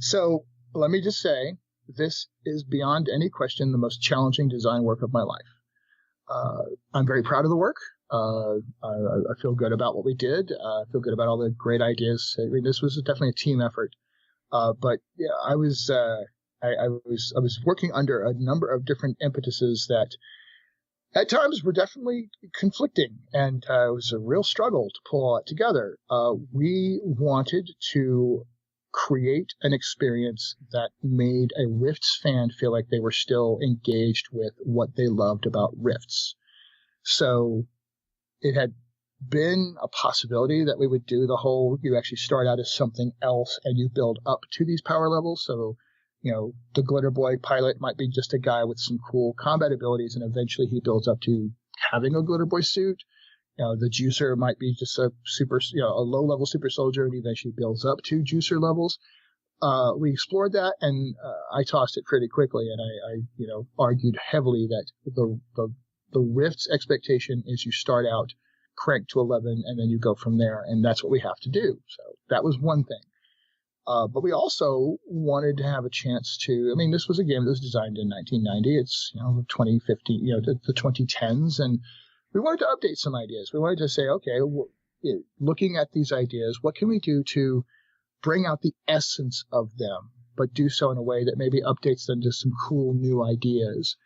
So let me just say, this is beyond any question the most challenging design work of my life. I'm very proud of the work. I feel good about what we did. I feel good about all the great ideas. I mean, this was definitely a team effort. But yeah, I was working under a number of different impetuses that at times were definitely conflicting, and it was a real struggle to pull all that together. We wanted to create an experience that made a Rifts fan feel like they were still engaged with what they loved about Rifts. So it had been a possibility that we would do the whole, you actually start out as something else and you build up to these power levels. So, the Glitter Boy pilot might be just a guy with some cool combat abilities, and eventually he builds up to having a Glitter Boy suit. The Juicer might be just a low-level super soldier, and eventually builds up to Juicer levels. We explored that, and I tossed it pretty quickly, and I argued heavily that the Rift's expectation is you start out cranked to 11, and then you go from there, and that's what we have to do. So that was one thing. But we also wanted to have a chance to, I mean, this was a game that was designed in 1990. It's, 2015, the 2010s, and we wanted to update some ideas. We wanted to say, okay, looking at these ideas, what can we do to bring out the essence of them, but do so in a way that maybe updates them to some cool new ideas?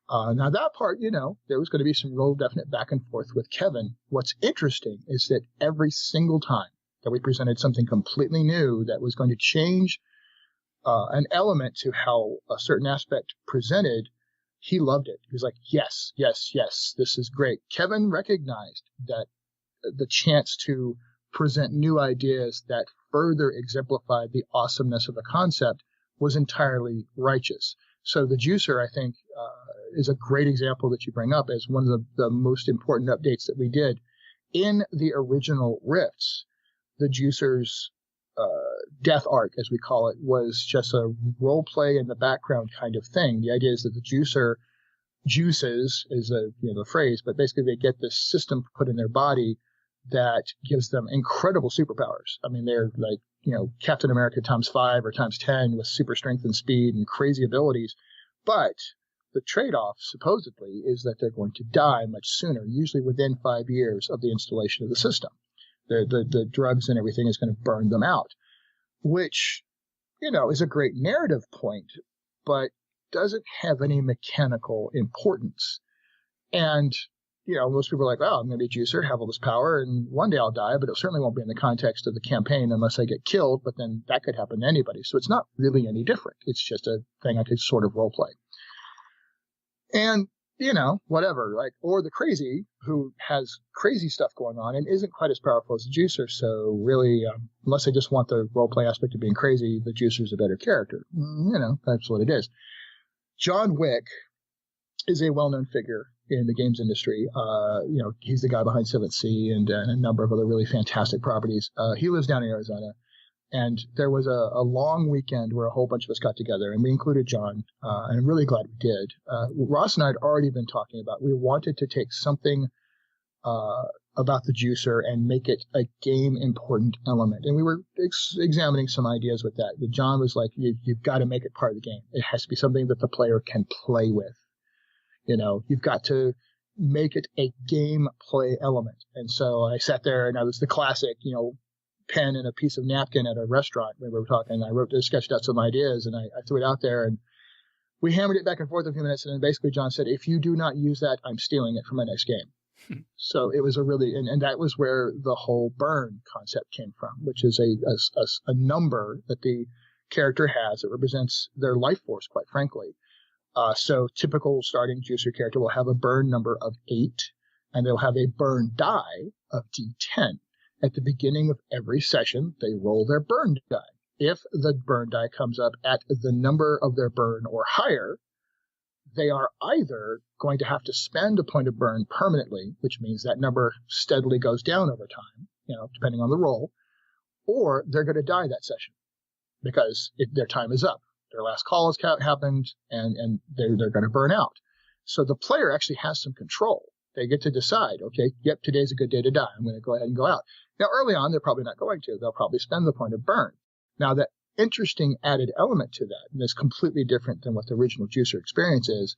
Now that part, there was going to be some real definite back and forth with Kevin. What's interesting is that every single time that we presented something completely new that was going to change an element to how a certain aspect presented, he loved it. He was like, yes, yes, yes, this is great. Kevin recognized that the chance to present new ideas that further exemplified the awesomeness of the concept was entirely righteous. So the Juicer, I think, is a great example that you bring up as one of the most important updates that we did. In the original Rifts, the Juicer's death arc, as we call it, was just a role play in the background kind of thing. The idea is that the Juicer juices is the phrase, but basically they get this system put in their body that gives them incredible superpowers. I mean, they're like, Captain America times 5 or times 10 with super strength and speed and crazy abilities. But the trade-off, supposedly, is that they're going to die much sooner, usually within 5 years of the installation of the system. The drugs and everything is going to burn them out, which, is a great narrative point, but doesn't have any mechanical importance. And, most people are like, oh, I'm going to be a Juicer, have all this power, and one day I'll die, but it certainly won't be in the context of the campaign unless I get killed, but then that could happen to anybody. So it's not really any different. It's just a thing I could sort of role play. And, whatever, or the crazy who has crazy stuff going on and isn't quite as powerful as the Juicer. So really, unless I just want the role play aspect of being crazy, the Juicer's a better character. That's what it is. John Wick is a well-known figure in the games industry. He's the guy behind 7th Sea and a number of other really fantastic properties. He lives down in Arizona. And there was a long weekend where a whole bunch of us got together, and we included John, and I'm really glad we did. Ross and I had already been talking about, we wanted to take something about the Juicer and make it a game-important element. And we were examining some ideas with that. But John was like, you've got to make it part of the game. It has to be something that the player can play with. You've got to make it a gameplay element. And so I sat there and I was the classic, pen and a piece of napkin at a restaurant when we were talking. I sketched out some ideas and I threw it out there and we hammered it back and forth a few minutes. And then basically John said, if you do not use that, I'm stealing it for my next game. So it was and that was where the whole burn concept came from, which is a number that the character has that represents their life force, quite frankly. So typical starting juicer character will have a burn number of 8, and they'll have a burn die of D10. At the beginning of every session, they roll their burn die. If the burn die comes up at the number of their burn or higher, they are either going to have to spend a point of burn permanently, which means that number steadily goes down over time, depending on the roll, or they're going to die that session because their time is up. Their last call has happened, and they're going to burn out. So the player actually has some control. They get to decide, okay, yep, today's a good day to die. I'm going to go ahead and go out. Now, early on, they're probably not going to. They'll probably spend the point of burn. Now, that interesting added element to that, and is completely different than what the original juicer experience is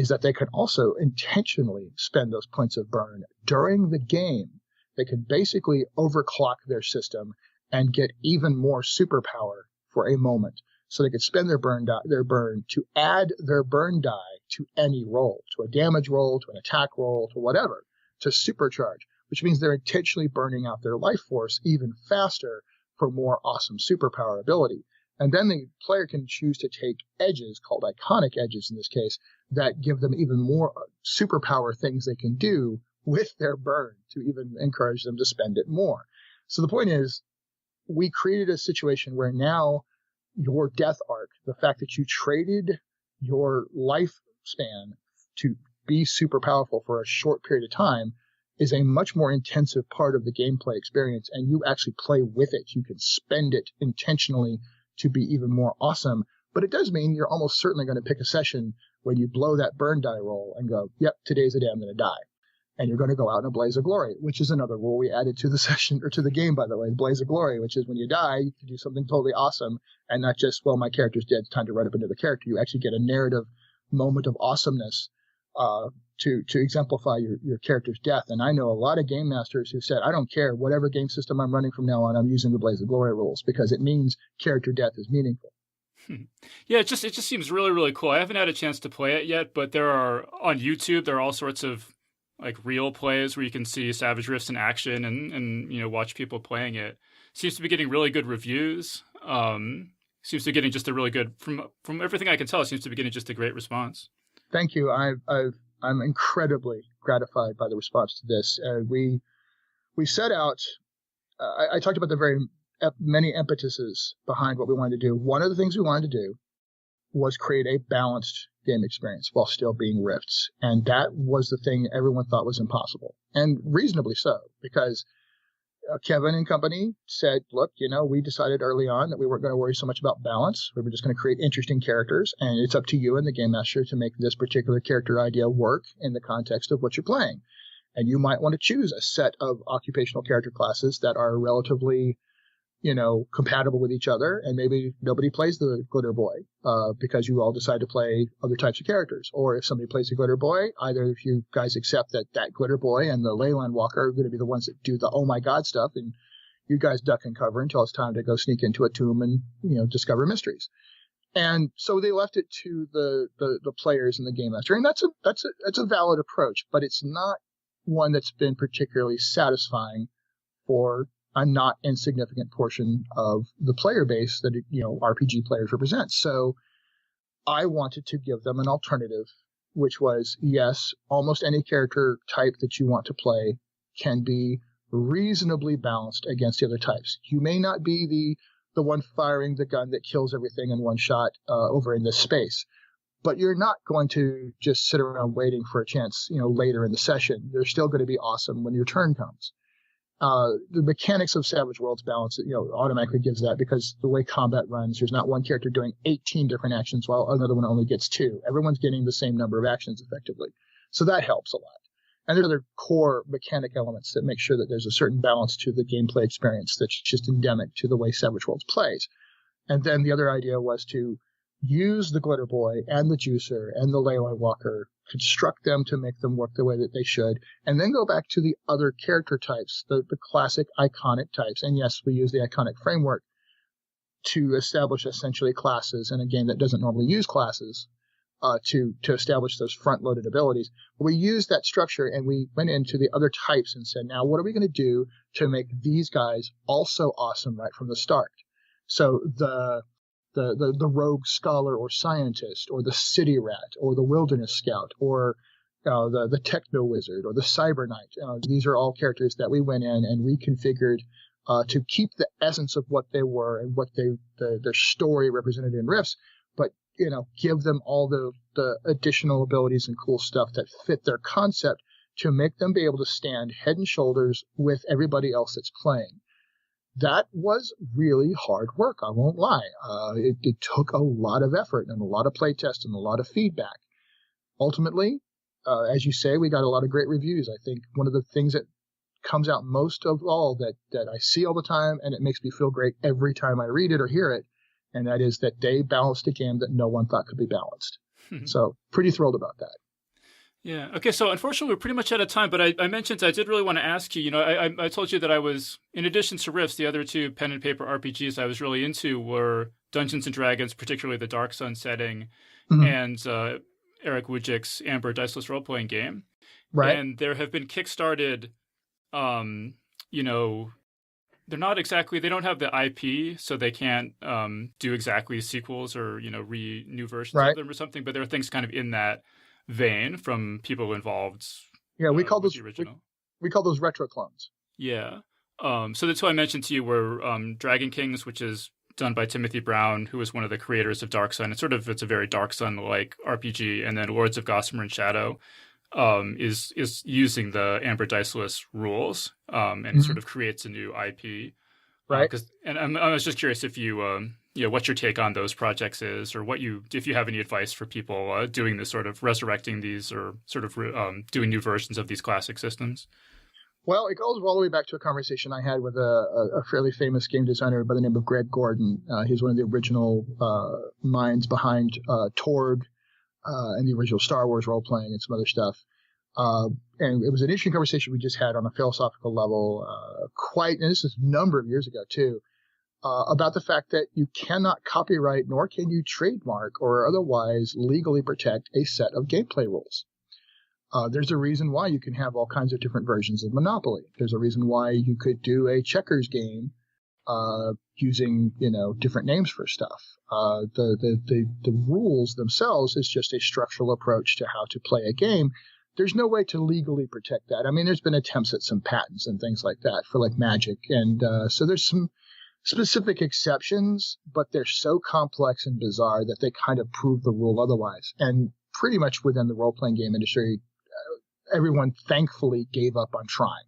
that they can also intentionally spend those points of burn during the game. They can basically overclock their system and get even more superpower for a moment. So they could spend their burn to add their burn die to any roll, to a damage roll, to an attack roll, to whatever, to supercharge, which means they're intentionally burning out their life force even faster for more awesome superpower ability. And then the player can choose to take edges, called iconic edges in this case, that give them even more superpower things they can do with their burn to even encourage them to spend it more. So the point is, we created a situation where now your death arc, the fact that you traded your lifespan to be super powerful for a short period of time, is a much more intensive part of the gameplay experience, and you actually play with it. You can spend it intentionally to be even more awesome. But it does mean you're almost certainly going to pick a session when you blow that burn die roll and go, yep, today's the day I'm going to die. And you're going to go out in a blaze of glory, which is another rule we added to the session, or to the game, by the way, the blaze of glory, which is when you die, you can do something totally awesome and not just, well, my character's dead, it's time to run up into the character. You actually get a narrative moment of awesomeness to exemplify your character's death. And I know a lot of game masters who said, I don't care, whatever game system I'm running from now on, I'm using the blaze of glory rules because it means character death is meaningful. Yeah, it just seems really, really cool. I haven't had a chance to play it yet, but on YouTube, there are all sorts of like real plays where you can see Savage Rifts in action and watch people playing it. Seems to be getting really good reviews. Seems to be getting just a really good, from everything I can tell, it seems to be getting just a great response. Thank you. I'm incredibly gratified by the response to this. We set out, I talked about the very many impetuses behind what we wanted to do. One of the things we wanted to do was create a balanced game experience while still being Rifts. And that was the thing everyone thought was impossible. And reasonably so, because Kevin and company said, look, we decided early on that we weren't going to worry so much about balance. We were just going to create interesting characters. And it's up to you and the game master to make this particular character idea work in the context of what you're playing. And you might want to choose a set of occupational character classes that are relatively compatible with each other, and maybe nobody plays the glitter boy because you all decide to play other types of characters. Or if somebody plays the glitter boy, either if you guys accept that glitter boy and the leyline walker are going to be the ones that do the oh my god stuff, and you guys duck and cover until it's time to go sneak into a tomb and discover mysteries. And so they left it to the players and the game master, and that's a valid approach, but it's not one that's been particularly satisfying for a not insignificant portion of the player base that RPG players represent. So I wanted to give them an alternative, which was, yes, almost any character type that you want to play can be reasonably balanced against the other types. You may not be the one firing the gun that kills everything in one shot over in this space, but you're not going to just sit around waiting for a chance later in the session. You're still going to be awesome when your turn comes. The mechanics of Savage Worlds balance, automatically gives that, because the way combat runs, there's not one character doing 18 different actions while another one only gets 2. Everyone's getting the same number of actions effectively. So that helps a lot. And there are other core mechanic elements that make sure that there's a certain balance to the gameplay experience that's just endemic to the way Savage Worlds plays. And then the other idea was to use the Glitter Boy and the Juicer and the Leyline Walker construct them to make them work the way that they should, and then go back to the other character types, the classic iconic types. And yes, we use the iconic framework to establish essentially classes in a game that doesn't normally use classes, to establish those front-loaded abilities. We used that structure and we went into the other types and said, now what are we going to do to make these guys also awesome right from the start? So the rogue scholar or scientist, or the city rat, or the wilderness scout, or the techno wizard, or the cyber knight. These are all characters that we went in and reconfigured to keep the essence of what they were and what their story represented in Riffs, but give them all the additional abilities and cool stuff that fit their concept to make them be able to stand head and shoulders with everybody else that's playing. That was really hard work, I won't lie. It took a lot of effort and a lot of playtest and a lot of feedback. Ultimately, as you say, we got a lot of great reviews. I think one of the things that comes out most of all that I see all the time, and it makes me feel great every time I read it or hear it, and that is that they balanced a game that no one thought could be balanced. So pretty thrilled about that. Yeah. Okay. So unfortunately, we're pretty much out of time, but I mentioned I did really want to ask you, I told you that I was, in addition to Rifts, the other two pen and paper RPGs I was really into were Dungeons and Dragons, particularly the Dark Sun setting, and Eric Wujcik's Amber Diceless role-playing game. Right. And there have been kickstarted, they're not exactly, they don't have the IP, so they can't do exactly sequels or, new versions of them or something, but there are things kind of in that vein from people involved. Yeah, we call those the original. We call those retro clones. Yeah. So the two I mentioned to you were Dragon Kings, which is done by Timothy Brown, who is one of the creators of Dark Sun. It's a very Dark Sun-like RPG, and then Lords of Gossamer and Shadow is using the Amber Diceless rules and sort of creates a new IP. Right. I was just curious if you what your take on those projects is, or if you have any advice for people doing this, sort of resurrecting these, or sort of doing new versions of these classic systems. Well, it goes all the way back to a conversation I had with a fairly famous game designer by the name of Greg Gordon. He's one of the original minds behind Torg and the original Star Wars role-playing and some other stuff. And it was an interesting conversation we just had on a philosophical level, and this is a number of years ago too, about the fact that you cannot copyright nor can you trademark or otherwise legally protect a set of gameplay rules. There's a reason why you can have all kinds of different versions of Monopoly. There's a reason why you could do a checkers game using different names for stuff. The rules themselves is just a structural approach to how to play a game. There's no way to legally protect that. I mean, there's been attempts at some patents and things like that for like Magic, and so there's some specific exceptions, but they're so complex and bizarre that they kind of prove the rule otherwise. And pretty much within the role-playing game industry, everyone thankfully gave up on trying,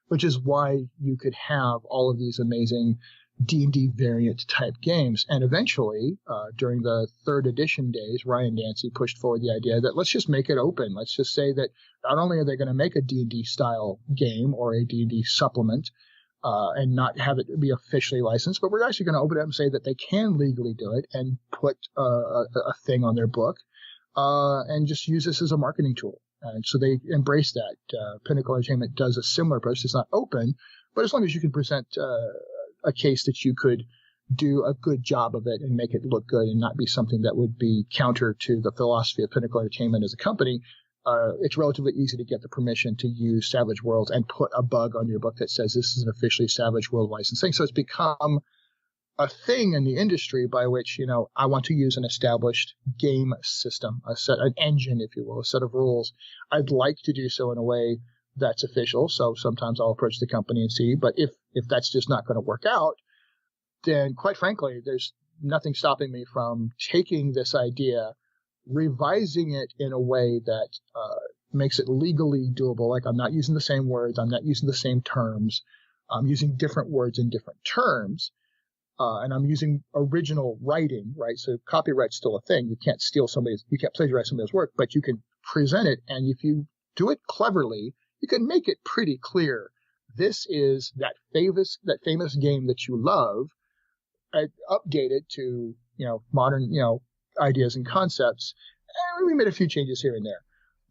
which is why you could have all of these amazing D&D variant type games. And eventually, during the third edition days, Ryan Dancy pushed forward the idea that let's just make it open. Let's just say that not only are they going to make a D&D style game or a D&D supplement and not have it be officially licensed, but we're actually going to open it up and say that they can legally do it and put a thing on their book and just use this as a marketing tool. And so they embrace that. Pinnacle Entertainment does a similar approach. It's not open, but as long as you can present a case that you could do a good job of it and make it look good and not be something that would be counter to the philosophy of Pinnacle Entertainment as a company, it's relatively easy to get the permission to use Savage Worlds and put a bug on your book that says this is an officially Savage World licensing. So it's become a thing in the industry by which, I want to use an established game system, an engine, if you will, a set of rules. I'd like to do so in a way that's official. So sometimes I'll approach the company and see, but if that's just not going to work out, then quite frankly, there's nothing stopping me from taking this idea, revising it in a way that makes it legally doable. Like I'm not using the same words. I'm not using the same terms. I'm using different words in different terms. And I'm using original writing, right? So copyright's still a thing. You can't you can't plagiarize somebody's work, but you can present it. And if you do it cleverly, you can make it pretty clear. This is that famous game that you love, updated to, modern, ideas and concepts. And we made a few changes here and there.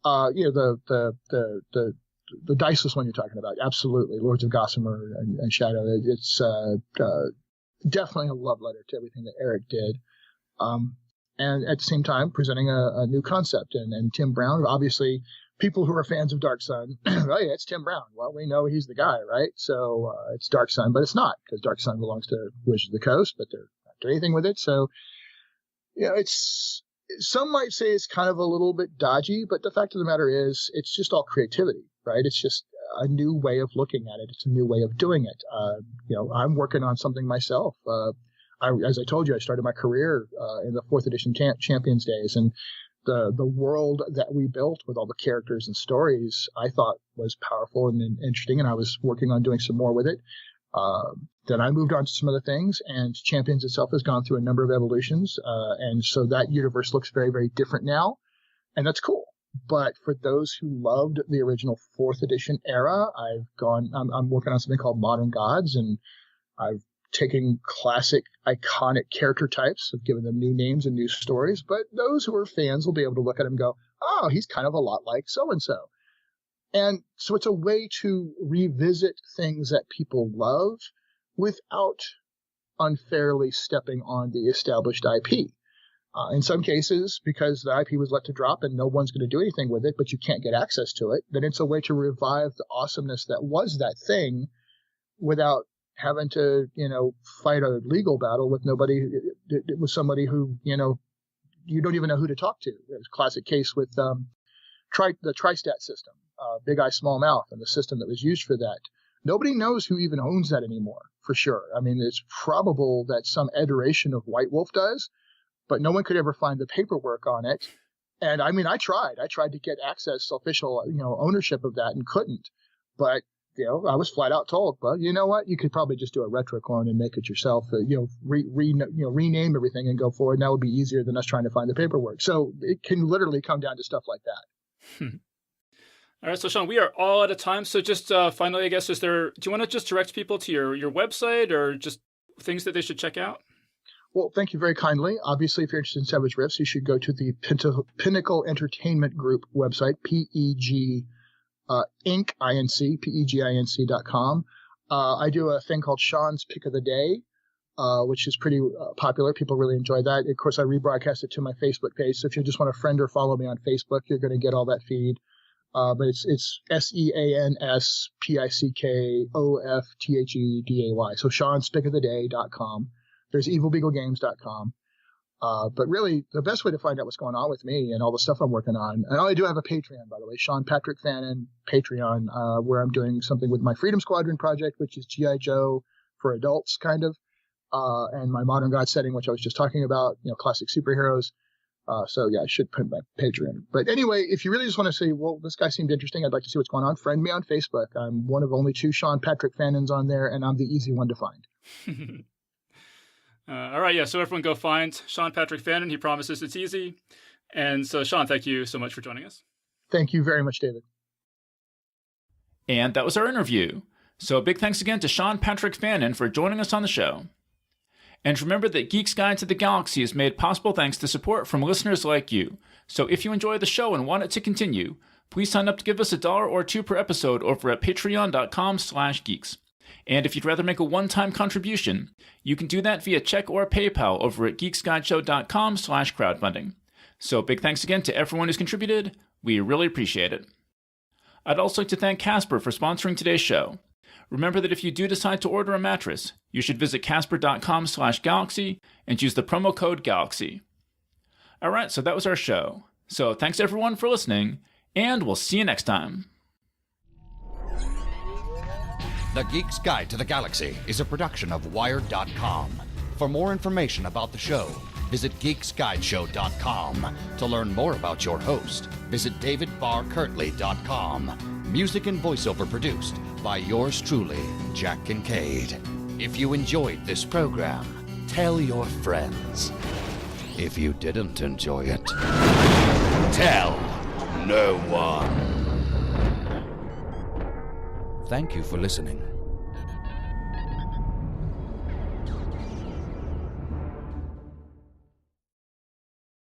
The diceless one you're talking about, absolutely. Lords of Gossamer and Shadow. It's definitely a love letter to everything that Eric did. And at the same time, presenting a new concept. And Tim Brown, obviously, people who are fans of Dark Sun, oh yeah, it's Tim Brown. Well, we know he's the guy, right? So it's Dark Sun, but it's not, because Dark Sun belongs to Wizards of the Coast, but they're not doing anything with it. So, some might say it's kind of a little bit dodgy, but the fact of the matter is it's just all creativity, right? It's just a new way of looking at it. It's a new way of doing it. I'm working on something myself. As I told you, I started my career in the 4th edition Champions days, and the world that we built with all the characters and stories I thought was powerful and interesting, and I was working on doing some more with it. Then I moved on to some other things, and Champions itself has gone through a number of evolutions, and so that universe looks very, very different now, and that's cool. But for those who loved the original 4th edition era, I'm working on something called Modern Gods, and I've taken classic, iconic character types, have given them new names and new stories, but those who are fans will be able to look at them and go, oh, he's kind of a lot like so-and-so. And so it's a way to revisit things that people love without unfairly stepping on the established IP. In some cases, because the IP was let to drop and no one's going to do anything with it, but you can't get access to it, then it's a way to revive the awesomeness that was that thing without having to, fight a legal battle with somebody who, you don't even know who to talk to. There's a classic case with the Tristat system, Big Eye, Small Mouth, and the system that was used for that. Nobody knows who even owns that anymore, for sure. I mean, it's probable that some iteration of White Wolf does, but no one could ever find the paperwork on it. And I mean, I tried to get access, official, ownership of that, and couldn't. But I was flat out told, well, you know what? You could probably just do a retro clone and make it yourself. Rename everything and go forward. And that would be easier than us trying to find the paperwork. So it can literally come down to stuff like that. All right, so Sean, we are all out of time. So just finally, I guess, do you want to just direct people to your website or just things that they should check out? Well, thank you very kindly. Obviously, if you're interested in Savage Riffs, you should go to the Pinnacle Entertainment Group website, PEGINC.com. I do a thing called Sean's Pick of the Day, which is pretty popular. People really enjoy that. Of course, I rebroadcast it to my Facebook page. So if you just want to friend or follow me on Facebook, you're going to get all that feed. But it's SEANSPICKOFTHEDAY. So Sean'sPickOfTheDay.com. There's EvilBeagleGames.com. But really, the best way to find out what's going on with me and all the stuff I'm working on, and I do have a Patreon, by the way, Sean Patrick Fannon Patreon, where I'm doing something with my Freedom Squadron project, which is G.I. Joe for adults, kind of, and my Modern God setting, which I was just talking about, classic superheroes. So yeah, I should put my Patreon. But anyway, if you really just want to say, well, this guy seemed interesting, I'd like to see what's going on, friend me on Facebook. I'm one of only 2 Sean Patrick Fannons on there, and I'm the easy one to find. All right, yeah, so everyone go find Sean Patrick Fannon. He promises it's easy. And so, Sean, thank you so much for joining us. Thank you very much, David. And that was our interview. So a big thanks again to Sean Patrick Fannon for joining us on the show. And remember that Geek's Guide to the Galaxy is made possible thanks to support from listeners like you. So if you enjoy the show and want it to continue, please sign up to give us $1 or $2 per episode over at patreon.com/geeks. And if you'd rather make a one-time contribution, you can do that via check or PayPal over at geeksguideshow.com/crowdfunding. So big thanks again to everyone who's contributed. We really appreciate it. I'd also like to thank Casper for sponsoring today's show. Remember that if you do decide to order a mattress, you should visit casper.com/galaxy and use the promo code GALAXY. All right, so that was our show. So thanks everyone for listening, and we'll see you next time. The Geek's Guide to the Galaxy is a production of Wired.com. For more information about the show, visit geeksguideshow.com. To learn more about your host, visit davidbarrkirtley.com. Music and voiceover produced by yours truly, Jack Kincaid. If you enjoyed this program, tell your friends. If you didn't enjoy it, tell no one. Thank you for listening.